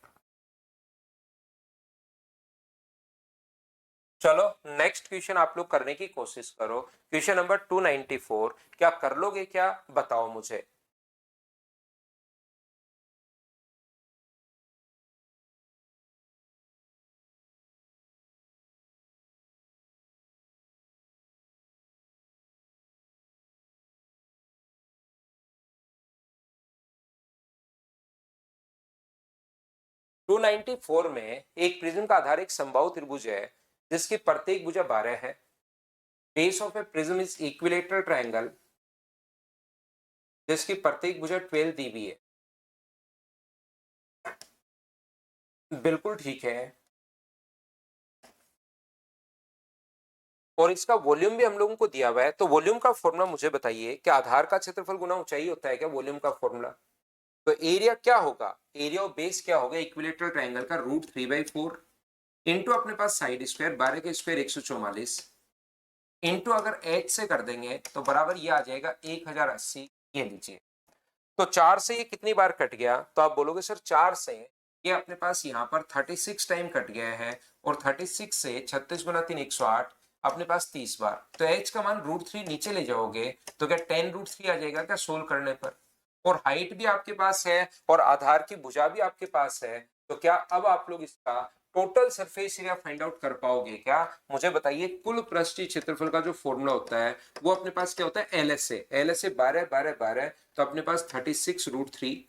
[SPEAKER 1] चलो नेक्स्ट क्वेश्चन आप लोग करने की कोशिश करो, क्वेश्चन नंबर 294, क्या कर लोगे क्या, बताओ मुझे। 294 में एक प्रिज्म का आधार एक समबाहु त्रिभुज है जिसकी प्रत्येक भुजा 12 है। Base of A prism is equilateral triangle जिसकी प्रत्येक भुजा 12 दी हुई है। बिल्कुल ठीक है। और इसका वॉल्यूम भी हम लोगों को दिया हुआ है, तो वॉल्यूम का फॉर्मूला मुझे बताइए कि आधार का क्षेत्रफल गुना ऊंचाई होता है क्या वॉल्यूम का फॉर्मूला? तो एरिया क्या होगा, एरिया ऑफ बेस क्या होगा इक्विलेटरल ट्रायंगल का, √3/4 इंटू अपने पास साइड स्क्वायर 12 के स्क्वायर 144 इंटू अगर एच से कर देंगे तो बराबर ये आ जाएगा 1080। ये लीजिए, तो 4 से ये कितनी बार कट गया, तो आप बोलोगे सर 4 से ये अपने पास यहाँ पर 36 टाइम कट गया है, और 36 से 36 गुना 3 108 अपने पास 30 बार। तो h का मान √3 नीचे ले जाओगे तो क्या 10√3 आ जाएगा क्या सोल्व करने पर? और हाइट भी आपके पास है और आधार की भुजा भी आपके पास है, तो क्या अब आप लोग इसका total surface area find out कर पाओगे क्या? मुझे बताइए, कुल पृष्ठीय क्षेत्रफल का जो फॉर्मूला होता है वो अपने पास क्या होता है, LSA। LSA 12 12 12, तो अपने पास 36√3,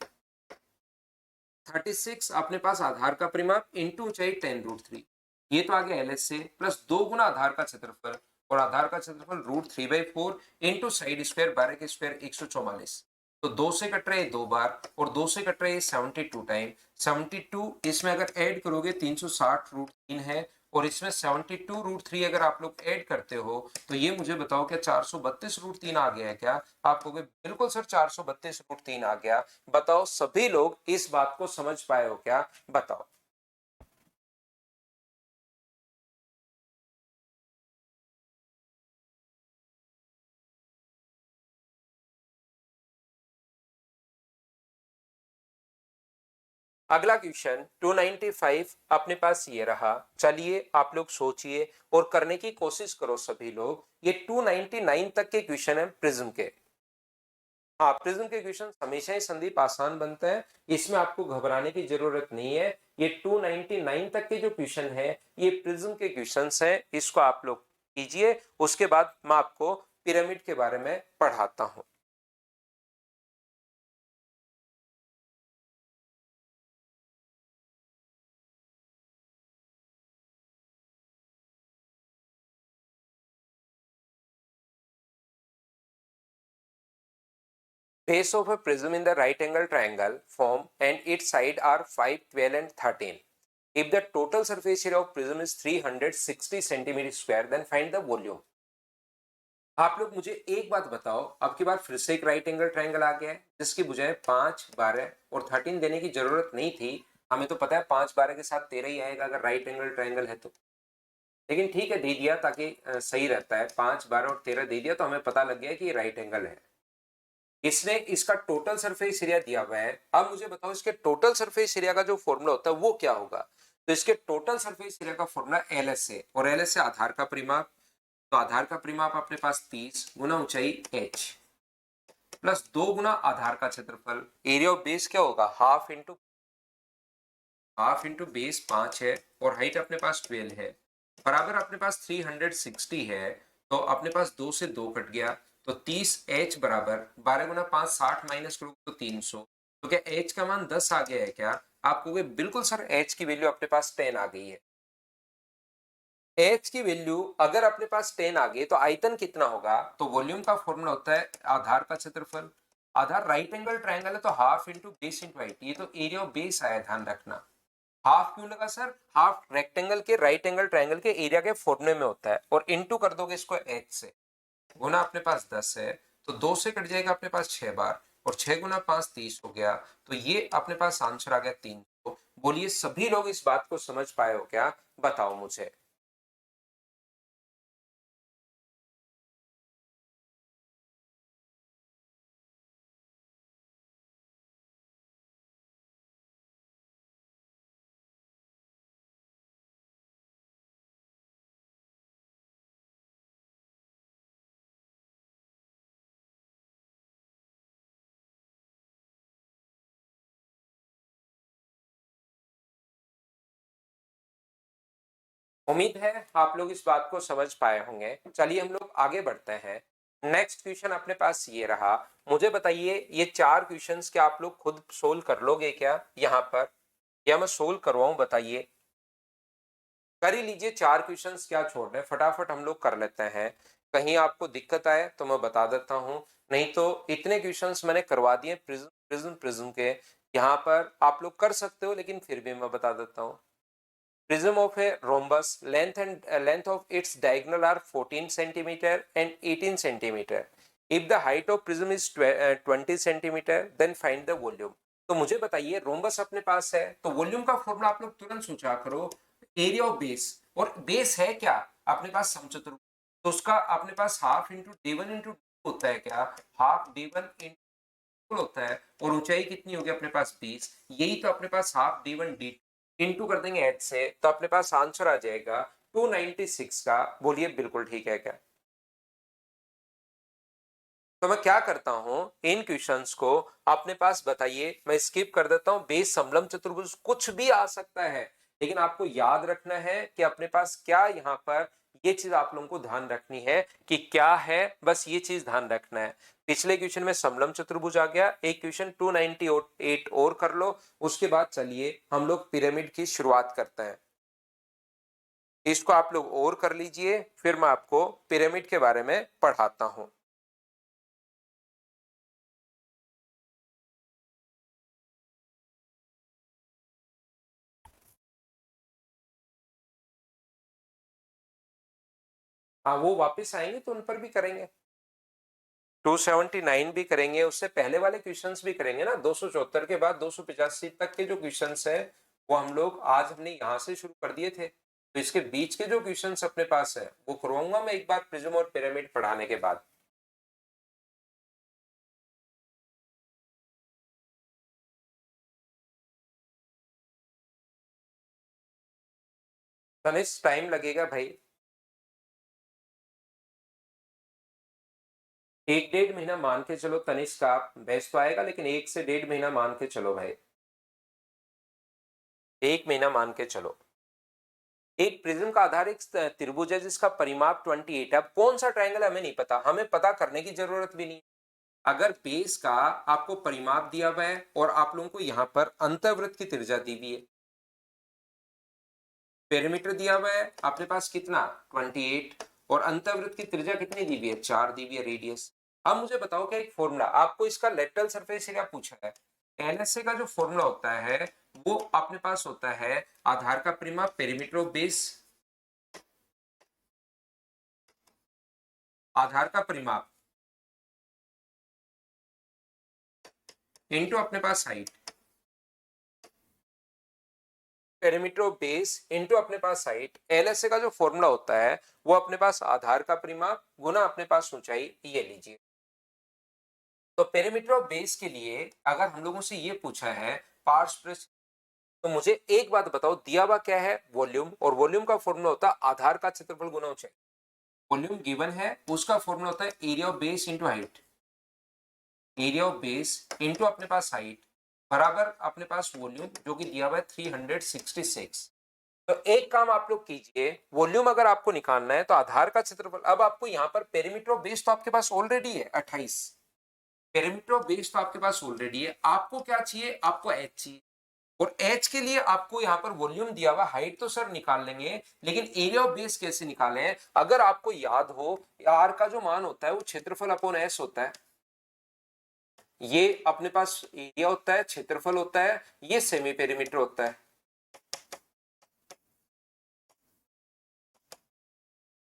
[SPEAKER 1] 36 अपने पास आधार का परिमाप इंटू ऊंचाई 10√3, ये तो आ गया LSA प्लस 2 गुना आधार का क्षेत्रफल, और आधार का क्षेत्रफल √3/4 इंटू साइड स्क्वायर 12 के स्क्वायर 144। तो 2 से कट रहे 2 बार और 2 से कट रहे 72 टाइम। 72 इसमें अगर ऐड करोगे 360√3 है, और इसमें 72√3 अगर आप लोग ऐड करते हो तो ये मुझे बताओ क्या 432√3 आ गया है क्या? आप कहोगे बिल्कुल सर 432√3 आ गया। बताओ सभी लोग इस बात को समझ पाए हो क्या? बताओ। अगला क्वेश्चन 295 अपने पास ये रहा। चलिए आप लोग सोचिए और करने की कोशिश करो सभी लोग। ये 299 तक के क्वेश्चन है प्रिज्म के। हाँ, प्रिज्म के क्वेश्चन हमेशा ही संदीप आसान बनते हैं, इसमें आपको घबराने की जरूरत नहीं है। ये 299 तक के जो क्वेश्चन है ये प्रिज्म के क्वेश्चंस हैं, इसको आप लोग कीजिए। उसके बाद मैं आपको पिरामिड के बारे में पढ़ाता हूं। Base of a prism in the right angle triangle form and its side are 5, 12 and 13. If the total surface area of prism is 360 centimeter square, then find the volume. आप लोग मुझे एक बात बताओ, अब की बार फिर से एक राइट एंगल ट्रायंगल आ गया है जिसकी भुजाएं 5, 12 और 13 देने की जरूरत नहीं थी। हमें तो पता है 5, 12 के साथ 13 ही आएगा अगर राइट एंगल ट्रायंगल है तो, लेकिन ठीक है दे दिया ताकि सही रहता है। 5, 12 और 13 दे दिया तो हमें पता लग गया कि ये राइट एंगल है। इसने इसका टोटल सरफेस एरिया दिया हुआ है। अब मुझे बताओ इसके टोटल सरफेस एरिया का जो फॉर्मूला होता है वो क्या होगा? तो इसके टोटल सरफेस एरिया का फॉर्मूला LSA, और LSA आधार का परिमाप, तो आधार का परिमाप अपने पास 30 गुना ऊंचाई h प्लस 2 गुना आधार का क्षेत्रफल। एरिया ऑफ बेस क्या होगा, हाफ इंटू बेस 5 है और हाइट अपने पास 12 है, बराबर अपने पास 360 है। तो अपने पास 2 से 2 कट गया, तो 30h बराबर 12 गुना 5 60 माइनस करो तो 300। तो क्या h का मान 10 आ गया है क्या? आप कहोगे बिल्कुल सर h की वैल्यू अपने पास 10 आ गई है। h की वैल्यू अगर अपने पास 10 आ गई तो आयतन कितना होगा? तो वॉल्यूम का फॉर्मूला होता है आधार का क्षेत्रफल। आधार राइट एंगल ट्रायंगल है तो half into base into height, ये तो एरिया ऑफ बेस आया, ध्यान रखना। हाफ क्यों लगा सर? हाफ रेक्टेंगल के राइट एंगल ट्रायंगल के एरिया के फॉर्मूले में होता है, और इनटू कर दोगे इसको h से, गुना अपने पास 10 है तो 2 से कट जाएगा अपने पास 6 बार, और 6 गुना 5 30 हो गया। तो ये अपने पास आंसर आ गया 300। बोलिए सभी लोग इस बात को समझ पाए हो क्या? बताओ मुझे। उम्मीद है आप लोग इस बात को समझ पाए होंगे। चलिए हम लोग आगे बढ़ते हैं। नेक्स्ट क्वेश्चन अपने पास ये रहा। मुझे बताइए ये 4 क्वेश्चंस क्या आप लोग खुद सोल्व कर लोगे क्या यहाँ पर? या मैं सोल्व करवाऊं, बताइए। कर ही लीजिए, 4 क्वेश्चंस क्या छोड़ रहे हैं, फटाफट हम लोग कर लेते हैं। कहीं आपको दिक्कत आए तो मैं बता देता हूं, नहीं तो इतने क्वेश्चंस मैंने करवा दिए प्रिज्म प्रिज्म प्रिज्म के, यहाँ पर आप लोग कर सकते हो, लेकिन फिर भी मैं बता देता हूँ। Prism of a rhombus, length of its diagonal are 14 centimeter and 18 centimeter. If the height of prism is 20 centimeter, then find the volume. तो मुझे बताइए, रोम्बस अपने पास है तो वॉल्यूम का फॉर्मूला आप लोग तुरंत सोचा करो, एरिया ऑफ बेस। और बेस है क्या अपने पास, समचतुर्भुज, तो उसका अपने पास हाफ इंटू D1 इंटू होता है क्या, हाफ D1 इंटू होता है, और ऊंचाई कितनी होगी अपने पास 20, यही तो अपने पास हाफ D1 D इंटू कर देंगे h से, तो अपने पास आंसर आ जाएगा 296 का। बोलिए बिल्कुल ठीक है क्या। तो मैं क्या करता हूं, इन क्वेश्चंस को अपने पास बताइए, मैं स्किप कर देता हूं। बेस समलंब चतुर्भुज कुछ भी आ सकता है, लेकिन आपको याद रखना है कि अपने पास क्या, यहां पर ये चीज आप लोगों को ध्यान रखनी है कि क्या है, बस ये चीज ध्यान रखना है। पिछले क्वेश्चन में समलंब चतुर्भुज आ गया, एक क्वेश्चन 298 और कर लो, उसके बाद चलिए हम लोग पिरामिड की शुरुआत करते हैं। इसको आप लोग और कर लीजिए, फिर मैं आपको पिरामिड के बारे में पढ़ाता हूं। हाँ, वो वापस आएंगे तो उन पर भी करेंगे, 279 भी करेंगे, उससे पहले वाले क्वेश्चंस भी करेंगे ना। 274 के बाद 285 तक के जो क्वेश्चंस है वो हम लोग आज हमने यहां से शुरू कर दिए थे, तो इसके बीच के जो क्वेश्चंस अपने पास है वो करवाऊंगा मैं एक बार प्रिज्म और पिरामिड पढ़ाने के बाद। तनिष्क टाइम लगेगा भाई, 1 डेढ़ महीना मान के चलो तनिष्क का, बेस्ट तो आएगा लेकिन 1 से 1.5 महीना मान के चलो भाई, 1 महीना मान के चलो। एक प्रिज्म का आधार एक त्रिभुज है जिसका परिमाप 28 है। अब कौन सा ट्रायंगल हमें नहीं पता, हमें पता करने की जरूरत भी नहीं। अगर बेस का आपको परिमाप दिया हुआ है और आप लोगों को यहाँ पर अंतःवृत्त की त्रिज्या दी हुई है, पेरीमीटर दिया हुआ है आपके पास कितना 28, और अंतःवृत्त की त्रिज्या कितनी दी हुई है, 4 दी हुई है रेडियस। अब मुझे बताओ क्या एक फॉर्मूला आपको इसका लेटरल सरफेस एरिया पूछा है, एनएसए का जो फॉर्मूला होता है वो अपने पास होता है आधार का परिमाप पेरीमीटर ऑफ बेस, आधार का परिमाप इनटू अपने पास height, perimeter of base into अपने पास हाइट। एलएसए का जो फॉर्मूला होता है वो अपने पास आधार का परिमाप गुना अपने पास ऊंचाई, ये लीजिए। तो पेरीमीटर ऑफ बेस के लिए अगर हम लोगों से ये पूछा है पार्श्व, तो मुझे एक बात बताओ, दिया हुआ क्या है वॉल्यूम, और वॉल्यूम का फॉर्मूला होता है आधार का क्षेत्रफल गुना ऊंचाई। वॉल्यूम गिवन है, उसका फॉर्मूला होता है area of base into height, area of base into अपने पास हाइट बराबर अपने पास वॉल्यूम जो कि दिया हुआ है 366। तो एक काम आप लोग कीजिए, वॉल्यूम अगर आपको निकालना है तो आधार का क्षेत्रफल, अब आपको यहाँ पर पेरीमीटर ऑफ बेस तो आपके पास ऑलरेडी है 28, पेरीमीटर ऑफ बेस तो आपके पास ऑलरेडी है, आपको क्या चाहिए, आपको एच चाहिए। और एच के लिए आपको यहाँ पर वॉल्यूम दिया हुआ, हाइट तो सर निकाल लेंगे लेकिन एरिया ऑफ बेस कैसे निकालें। अगर आपको याद हो, आर का जो मान होता है वो क्षेत्रफल अपॉन एस होता है, ये अपने पास एरिया होता है, क्षेत्रफल होता है, ये सेमी पेरीमीटर होता है।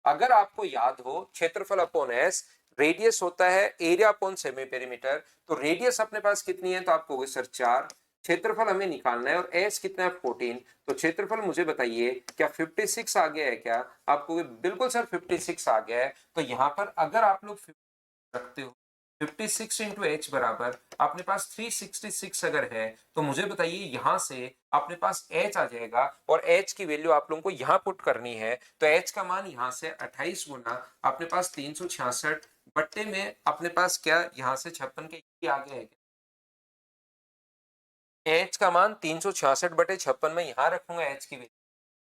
[SPEAKER 1] अगर आपको याद हो, क्षेत्रफल अपॉन एस, रेडियस होता है एरिया अपॉन सेमी पेरीमीटर, तो रेडियस अपने पास कितनी है तो आपको होगी सर 4, क्षेत्रफल हमें निकालना है और एस कितना है 14, तो क्षेत्रफल मुझे बताइए क्या 56 आ गया है क्या, आपको बिल्कुल सर 56 आ गया है। तो यहां पर अगर आप लोग रखते हो 56 इंटू एच बराबर अपने पास 366 अगर है, तो मुझे बताइए यहां से अपने पास एच आ जाएगा, और एच की वैल्यू आप लोगों को यहां पुट करनी है, तो एच का मान यहां से 28 गुना अपने पास 366 बट्टे में अपने पास क्या यहां से 56 के आ गया है, एच का मान 366 बटे 56 में यहां रखूंगा एच की वैल्यू,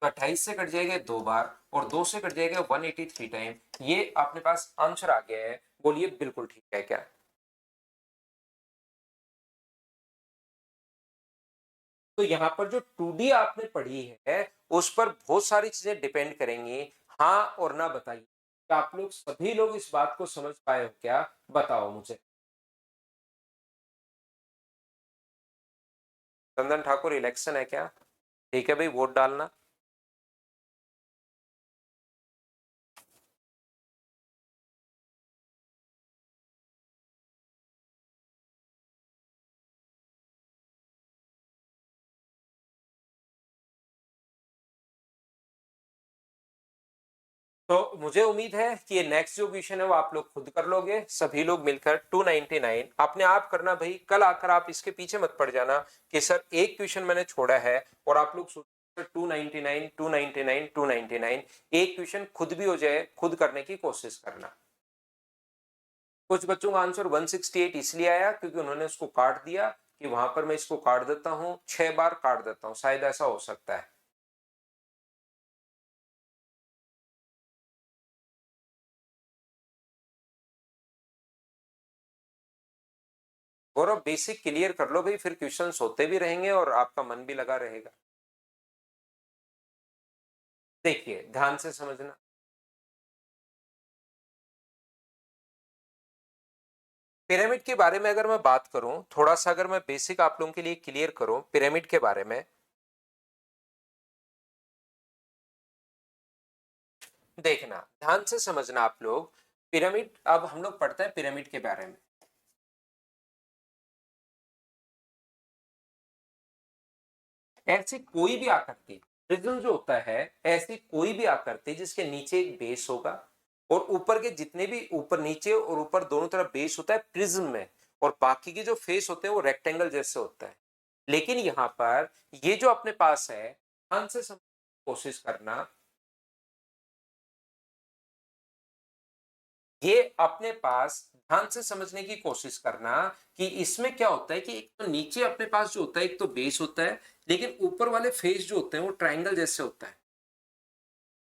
[SPEAKER 1] तो 28 से कट जाएगा 2 बार और 2 से कट जाएगा 183 टाइम, ये अपने पास आंसर आ गया है। बोलिए बिल्कुल ठीक है क्या। तो यहाँ पर जो 2D आपने पढ़ी है उस पर बहुत सारी चीजें डिपेंड करेंगी। हाँ और ना बताइए, क्या आप लोग सभी लोग इस बात को समझ पाए हो क्या? बताओ मुझे। चंदन ठाकुर, इलेक्शन है क्या? ठीक है भाई, वोट डालना। तो मुझे उम्मीद है कि ये नेक्स्ट जो क्वेश्चन है वो आप लोग खुद कर लोगे, सभी लोग मिलकर। 299 अपने आप करना भाई, कल आकर आप इसके पीछे मत पड़ जाना कि सर एक क्वेश्चन मैंने छोड़ा है और आप लोग सोच 299 299 299। एक क्वेश्चन खुद भी हो जाए, खुद करने की कोशिश करना। कुछ बच्चों का आंसर 168 इसलिए आया क्योंकि उन्होंने उसको काट दिया कि वहां पर मैं इसको काट देता हूं, 6 बार काट देता हूं, शायद ऐसा हो सकता है। गौरव, बेसिक क्लियर कर लो भाई, फिर क्वेश्चंस होते भी रहेंगे और आपका मन भी लगा रहेगा। देखिए ध्यान से समझना। पिरामिड के बारे में अगर मैं बात करूं, थोड़ा सा अगर मैं बेसिक आप लोगों के लिए क्लियर करूं पिरामिड के बारे में। देखना, ध्यान से समझना आप लोग। पिरामिड, अब हम लोग पढ़ते हैं पिरामिड के बारे में। ऐसी कोई भी आकृति, प्रिज्म जो होता है, ऐसी कोई भी आकृति जिसके नीचे एक बेस होगा और ऊपर के जितने भी ऊपर नीचे और ऊपर दोनों तरफ बेस होता है प्रिज्म में, और बाकी के जो फेस होते हैं वो रेक्टेंगल जैसे होता है। लेकिन यहां पर ये जो अपने पास है, ध्यान से समझने की कोशिश करना, ये अपने पास ध्यान से समझने की कोशिश करना कि इसमें क्या होता है कि एक तो नीचे अपने पास जो होता है एक तो बेस होता है, लेकिन ऊपर वाले फेस जो होते हैं वो ट्रायंगल जैसे होता है।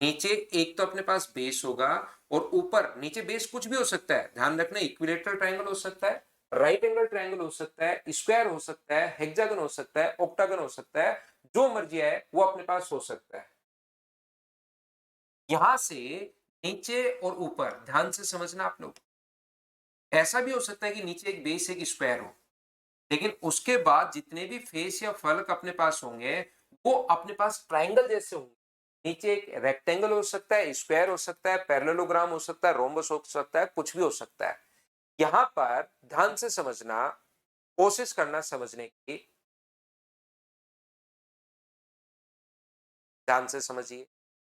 [SPEAKER 1] नीचे एक तो अपने पास बेस होगा और ऊपर नीचे बेस कुछ भी हो सकता है, ध्यान रखना, इक्विलेटरल ट्रायंगल हो सकता है, राइट एंगल ट्रायंगल हो सकता है, स्क्वायर हो सकता है, हेक्सागन हो सकता है, ऑक्टागन हो सकता है, जो मर्जी है वो अपने पास हो सकता है। यहां से नीचे और ऊपर ध्यान से समझना आप लोग, ऐसा भी हो सकता है कि नीचे एक बेस एक स्क्वायर हो, लेकिन उसके बाद जितने भी फेस या फलक अपने पास होंगे वो अपने पास ट्रायंगल जैसे होंगे। नीचे एक रेक्टेंगल हो सकता है, स्क्वायर हो सकता है, पैरेललोग्राम हो सकता है, रोम्बस हो सकता है, कुछ भी हो सकता है। यहां पर ध्यान से समझना, कोशिश करना समझने की, ध्यान से समझिए।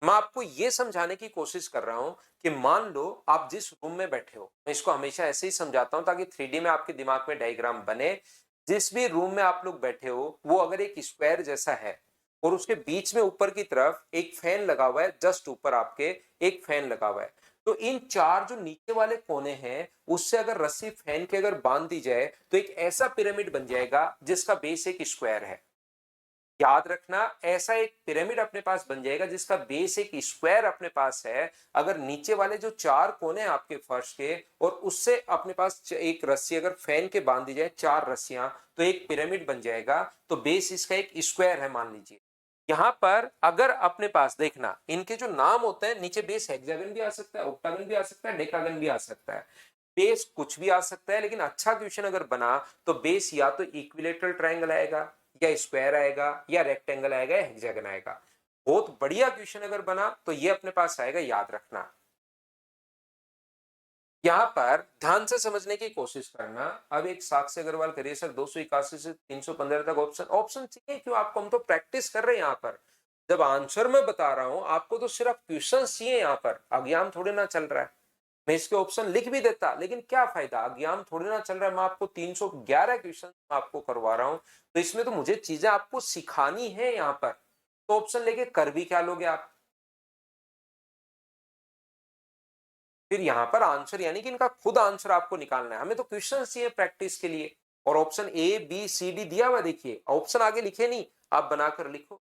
[SPEAKER 1] मैं आपको यह समझाने की कोशिश कर रहा हूं कि मान लो आप जिस रूम में बैठे हो, मैं इसको हमेशा ऐसे ही समझाता हूं ताकि 3D में आपके दिमाग में डायग्राम बने। जिस भी रूम में आप लोग बैठे हो वो अगर एक स्क्वायर जैसा है और उसके बीच में ऊपर की तरफ एक फैन लगा हुआ है, जस्ट ऊपर आपके एक फैन लगा हुआ है, तो इन चार जो नीचे वाले कोने हैं उससे अगर रस्सी फैन के अगर बांध दी जाए तो एक ऐसा पिरामिड बन जाएगा जिसका बेस एक स्क्वायर है। याद रखना, ऐसा एक पिरामिड अपने पास बन जाएगा जिसका बेस एक स्क्वायर अपने पास है। अगर नीचे वाले जो चार कोने हैं आपके फर्श के और उससे अपने पास एक रस्सी अगर फैन के बांध दी जाए, चार रस्सियां, तो एक पिरामिड बन जाएगा। तो बेस इसका एक स्क्वायर है मान लीजिए। यहां पर अगर अपने पास देखना, इनके जो नाम होते हैं, नीचे बेस हेक्सागन भी आ सकता है, ऑक्टागन भी आ सकता है, डेकागन भी आ सकता है, बेस कुछ भी आ सकता है, लेकिन अच्छा क्वेश्चन अगर बना तो बेस या तो इक्विलेटरल ट्रायंगल आएगा या स्क्वायर आएगा या रेक्टेंगल आएगा या हेक्सागन आएगा। बहुत बढ़िया क्वेश्चन अगर बना तो ये अपने पास आएगा, याद रखना। यहां पर ध्यान से समझने की कोशिश करना। अब एक साक्षी अग्रवाल करिए सर 281 से 315 तक ऑप्शन ऑप्शन चाहिए क्यों आपको? हम तो प्रैक्टिस कर रहे हैं यहाँ पर। जब आंसर मैं बता रहा हूं आपको तो सिर्फ क्वेश्चन चाहिए, यहाँ पर अज्ञान थोड़े ना चल रहा है। मैं इसके ऑप्शन लिख भी देता लेकिन क्या फायदा, अज्ञान थोड़ी ना चल रहा है। मैं आपको 311 क्वेश्चन आपको करवा रहा हूं, तो इसमें तो मुझे चीजें आपको सिखानी है यहाँ पर। तो ऑप्शन लेके कर भी क्या लोगे आप? फिर यहाँ पर आंसर यानी कि इनका खुद आंसर आपको निकालना है। हमें तो क्वेश्चन चाहिए प्रैक्टिस के लिए। और option A B C D दिया हुआ देखिए, ऑप्शन आगे लिखे नहीं, आप बनाकर लिखो।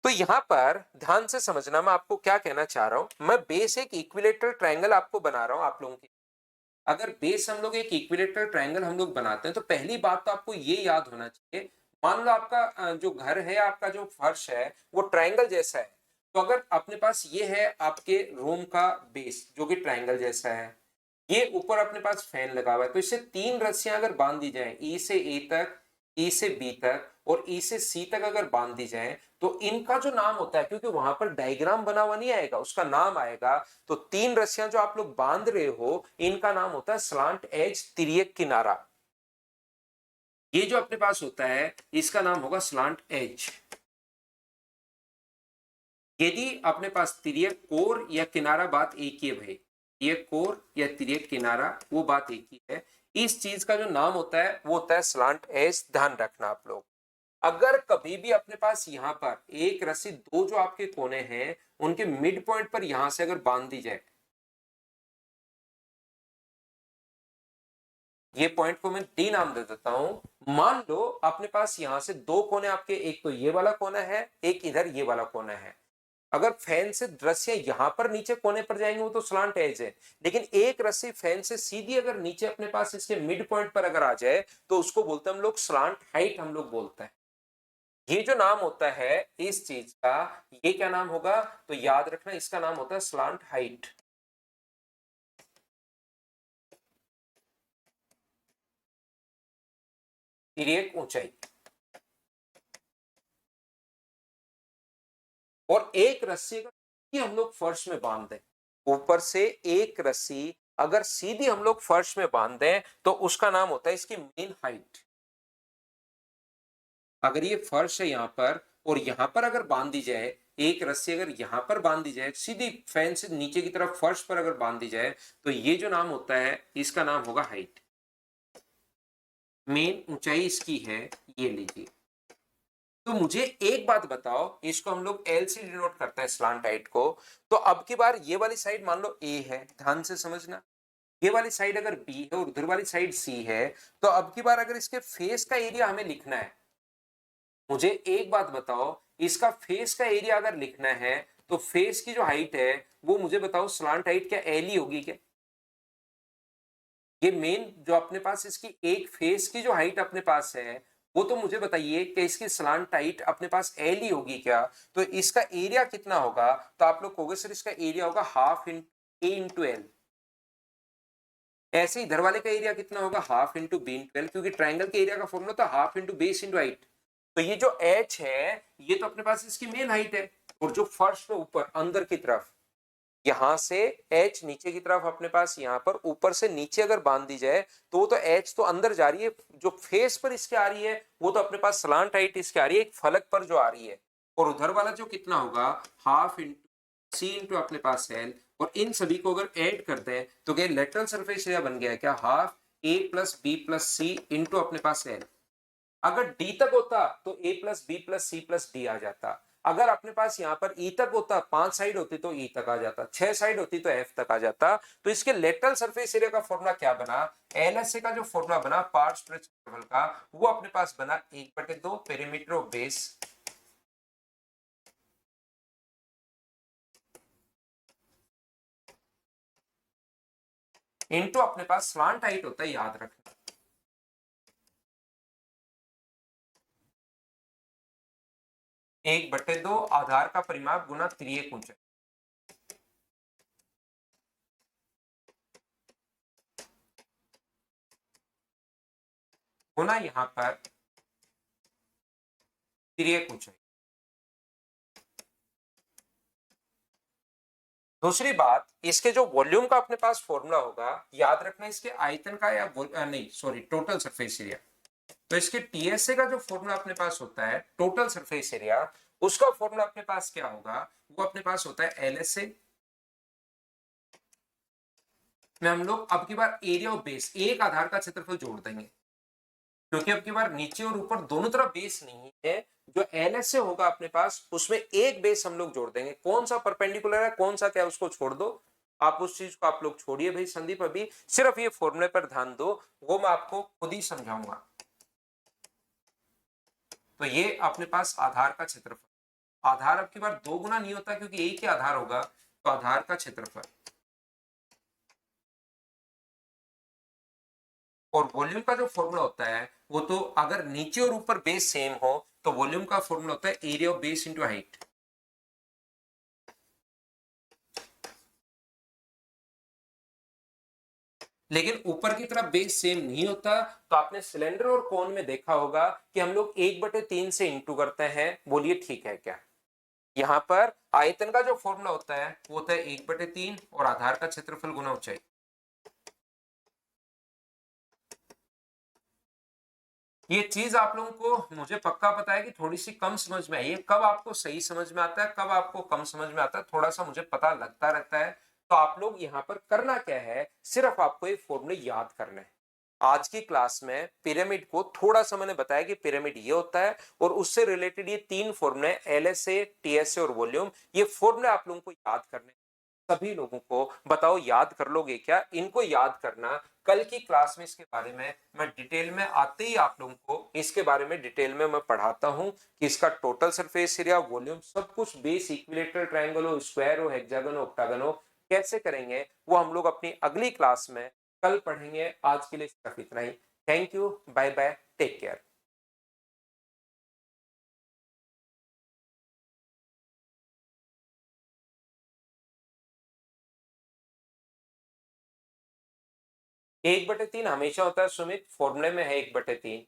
[SPEAKER 1] तो यहां पर ध्यान से समझना, मैं आपको क्या कहना चाह रहा हूं। मैं बेस एक इक्विलेटरल ट्रायंगल आपको बना रहा हूं आप लोगों की। अगर बेस हम लोग एक इक्विलेटरल ट्रायंगल हम लोग बनाते हैं तो पहली बात तो आपको ये याद होना चाहिए, मान लो आपका जो घर है, आपका जो फर्श है वो ट्रायंगल जैसा है, तो अगर अपने पास ये है आपके रूम का बेस जो कि ट्रायंगल जैसा है, ये ऊपर अपने पास फैन लगा हुआ है, तो इससे तीन रस्सियां अगर बांध दी जाए, ई से ए तक, ई से बी तक और ई से सी तक अगर बांध दी जाए, तो इनका जो नाम होता है, क्योंकि वहां पर डायग्राम बना हुआ नहीं आएगा, उसका नाम आएगा, तो तीन रस्सियां जो आप लोग बांध रहे हो इनका नाम होता है स्लांट एज, तिर्यक किनारा। ये जो अपने पास होता है इसका नाम होगा स्लांट एज। यदि अपने पास तिर्यक कोर या किनारा, बात एक ही है भाई, तिर्यक कोर या तिर्यक किनारा वो बात एक ही है, इस चीज का जो नाम होता है वो होता है स्लांट एज। ध्यान रखना आप लोग, अगर कभी भी अपने पास यहां पर एक रस्सी दो जो आपके कोने हैं उनके मिड पॉइंट पर यहां से अगर बांध दी जाए, ये पॉइंट को मैं डी नाम दे देता हूं, मान लो अपने पास यहां से दो कोने आपके, एक तो ये वाला कोना है, एक इधर ये वाला कोना है, अगर फैन से रस्सियां यहां पर नीचे कोने पर जाएंगे वो तो स्लांट एज है, लेकिन एक रस्सी फैन से सीधी अगर नीचे अपने पास इसके मिड पॉइंट पर अगर आ जाए तो उसको बोलते हैं हम लोग स्लांट हाइट, हम लोग बोलते हैं। ये जो नाम होता है इस चीज का, ये क्या नाम होगा, तो याद रखना इसका नाम होता है स्लांट हाइट, तिर्यक ऊंचाई। और एक रस्सी अगर हम लोग फर्श में बांध दें, ऊपर से एक रस्सी अगर सीधी हम लोग फर्श में बांध दें तो उसका नाम होता है इसकी मेन हाइट। अगर ये फर्श है यहां पर और यहां पर अगर बांध दी जाए, एक रस्सी अगर यहां पर बांध दी जाए सीधी फैन से नीचे की तरफ फर्श पर अगर बांध दी जाए, तो ये जो नाम होता है इसका नाम होगा हाइट, मेन ऊंचाई इसकी है, ये लीजिए। तो मुझे एक बात बताओ, इसको हम लोग एल से डिनोट करते हैं स्लांट हाइट को, तो अब की बार ये वाली साइड मान लो ए है, ध्यान से समझना, ये वाली साइड अगर बी है और उधर वाली साइड सी है, तो अब की बार अगर इसके फेस का एरिया हमें लिखना है, मुझे एक बात बताओ, इसका फेस का एरिया अगर लिखना है तो फेस की जो हाइट है वो मुझे बताओ स्लांट हाइट क्या एल ही होगी क्या? ये मेन जो अपने पास इसकी एक फेस की जो हाइट अपने पास है वो तो मुझे बताइए कि इसकी स्लांट हाइट अपने पास एल ही होगी क्या? तो इसका एरिया कितना होगा, तो आप लोग कहोगे सर इसका एरिया होगा half in A into L. ऐसे ही इधर वाले का एरिया कितना होगा, half into B into L, क्योंकि ट्राइंगल के एरिया का फॉर्मूला था half into base into height. तो ये जो एच है ये तो अपने पास इसकी मेन हाइट है, और जो फर्श में ऊपर अंदर की तरफ यहां से एच नीचे की तरफ अपने पास यहां पर ऊपर से नीचे अगर बांध दी जाए तो वो तो एच तो अंदर जा रही है, जो फेस पर इसके आ रही है वो तो अपने पास स्लांट हाइट इसके आ रही है एक फलक पर जो आ रही है, और उधर वाला जो कितना होगा हाफ इंटू सी इंटू अपने पास एल, और इन सभी को अगर ऐड करते हैं तो क्या लेटरल सरफेस एरिया बन गया क्या, half a plus B plus C into अपने पास एल। अगर डी तक होता तो a plus B plus C plus d आ जाता, अगर अपने पास यहां पर ई तक होता, पांच साइड होती तो ई तक आ जाता, छह साइड होती तो एफ तक आ जाता। तो इसके लेटरल सरफेस एरिया का फॉर्मूला क्या बना, एलएसए का जो फॉर्मूला बना पार्ट्स पर क्षेत्रफल का, वो अपने पास बना 1/2 पेरीमीटर ऑफ बेस इनटू अपने पास स्लांट हाइट होता है, याद रखना। 1/2 आधार का परिमाप गुना त्रियक ऊंचाई, गुना यहां पर त्रियक ऊंचाई। दूसरी बात, इसके जो वॉल्यूम का अपने पास फॉर्मूला होगा, याद रखना इसके आयतन का या नहीं सॉरी टोटल सरफेस एरिया, तो इसके टीएसए का जो फॉर्मूला अपने पास होता है टोटल सरफेस एरिया, उसका फॉर्मूला अपने पास क्या होगा, वो अपने पास होता है एलएसए में हम लोग अब की बार एरिया ऑफ बेस एक आधार का क्षेत्रफल जोड़ देंगे, क्योंकि अब की बार नीचे और ऊपर दोनों तरफ बेस नहीं है, जो एलएसए होगा अपने पास उसमें एक बेस हम लोग जोड़ देंगे, कौन सा परपेंडिकुलर है कौन सा क्या उसको छोड़ दो, आप उस चीज को आप लोग छोड़िए भाई संदीप, अभी सिर्फ ये फॉर्मूले पर ध्यान दो, वो मैं आपको खुद ही समझाऊंगा। तो ये अपने पास आधार का क्षेत्रफल, आधार अब की बार दो गुना नहीं होता क्योंकि एक ही आधार होगा, तो आधार का क्षेत्रफल और वॉल्यूम का जो फॉर्मूला होता है वो तो अगर नीचे और ऊपर बेस सेम हो तो वॉल्यूम का फॉर्मूला होता है area of base into height. लेकिन ऊपर की तरफ बेस सेम नहीं होता, तो आपने सिलेंडर और कोन में देखा होगा कि हम लोग 1/3 से इंटू करते हैं। बोलिए ठीक है क्या? यहाँ पर आयतन का जो फॉर्मूला होता है वो होता है 1/3 और आधार का क्षेत्रफल गुना ऊंचाई। ये चीज आप लोगों को मुझे पक्का पता है कि थोड़ी सी कम समझ में आई है। कब आपको सही समझ में आता है, कब आपको कम समझ में आता है, थोड़ा सा मुझे पता लगता रहता है। तो आप लोग यहाँ पर करना क्या है, सिर्फ आपको ये फॉर्मूले याद करना है। आज की क्लास में पिरामिड को थोड़ा सा मैंने बताया कि पिरामिड ये होता है, और उससे रिलेटेड ये 3 फॉर्मूले LSA, TSA और वॉल्यूम, ये फॉर्मूले आप लोगों को याद करने। सभी लोगों को बताओ याद कर लोगे क्या? इनको याद करना, कल की क्लास में इसके बारे में मैं डिटेल में आते ही आप लोगों को इसके बारे में डिटेल में मैं पढ़ाता हूं कि इसका टोटल सरफेस एरिया, वॉल्यूम, सब कुछ, बेस, इक्विलेटरल ट्रायंगल हो, स्क्वायर हो, हेक्सागन हो, ऑक्टागन हो, कैसे करेंगे वो हम लोग अपनी अगली क्लास में कल पढ़ेंगे। आज के लिए सिर्फ इतना ही। Thank you, bye bye, take care. एक बटे तीन हमेशा होता है सुमित, फॉर्मूले में है 1/3।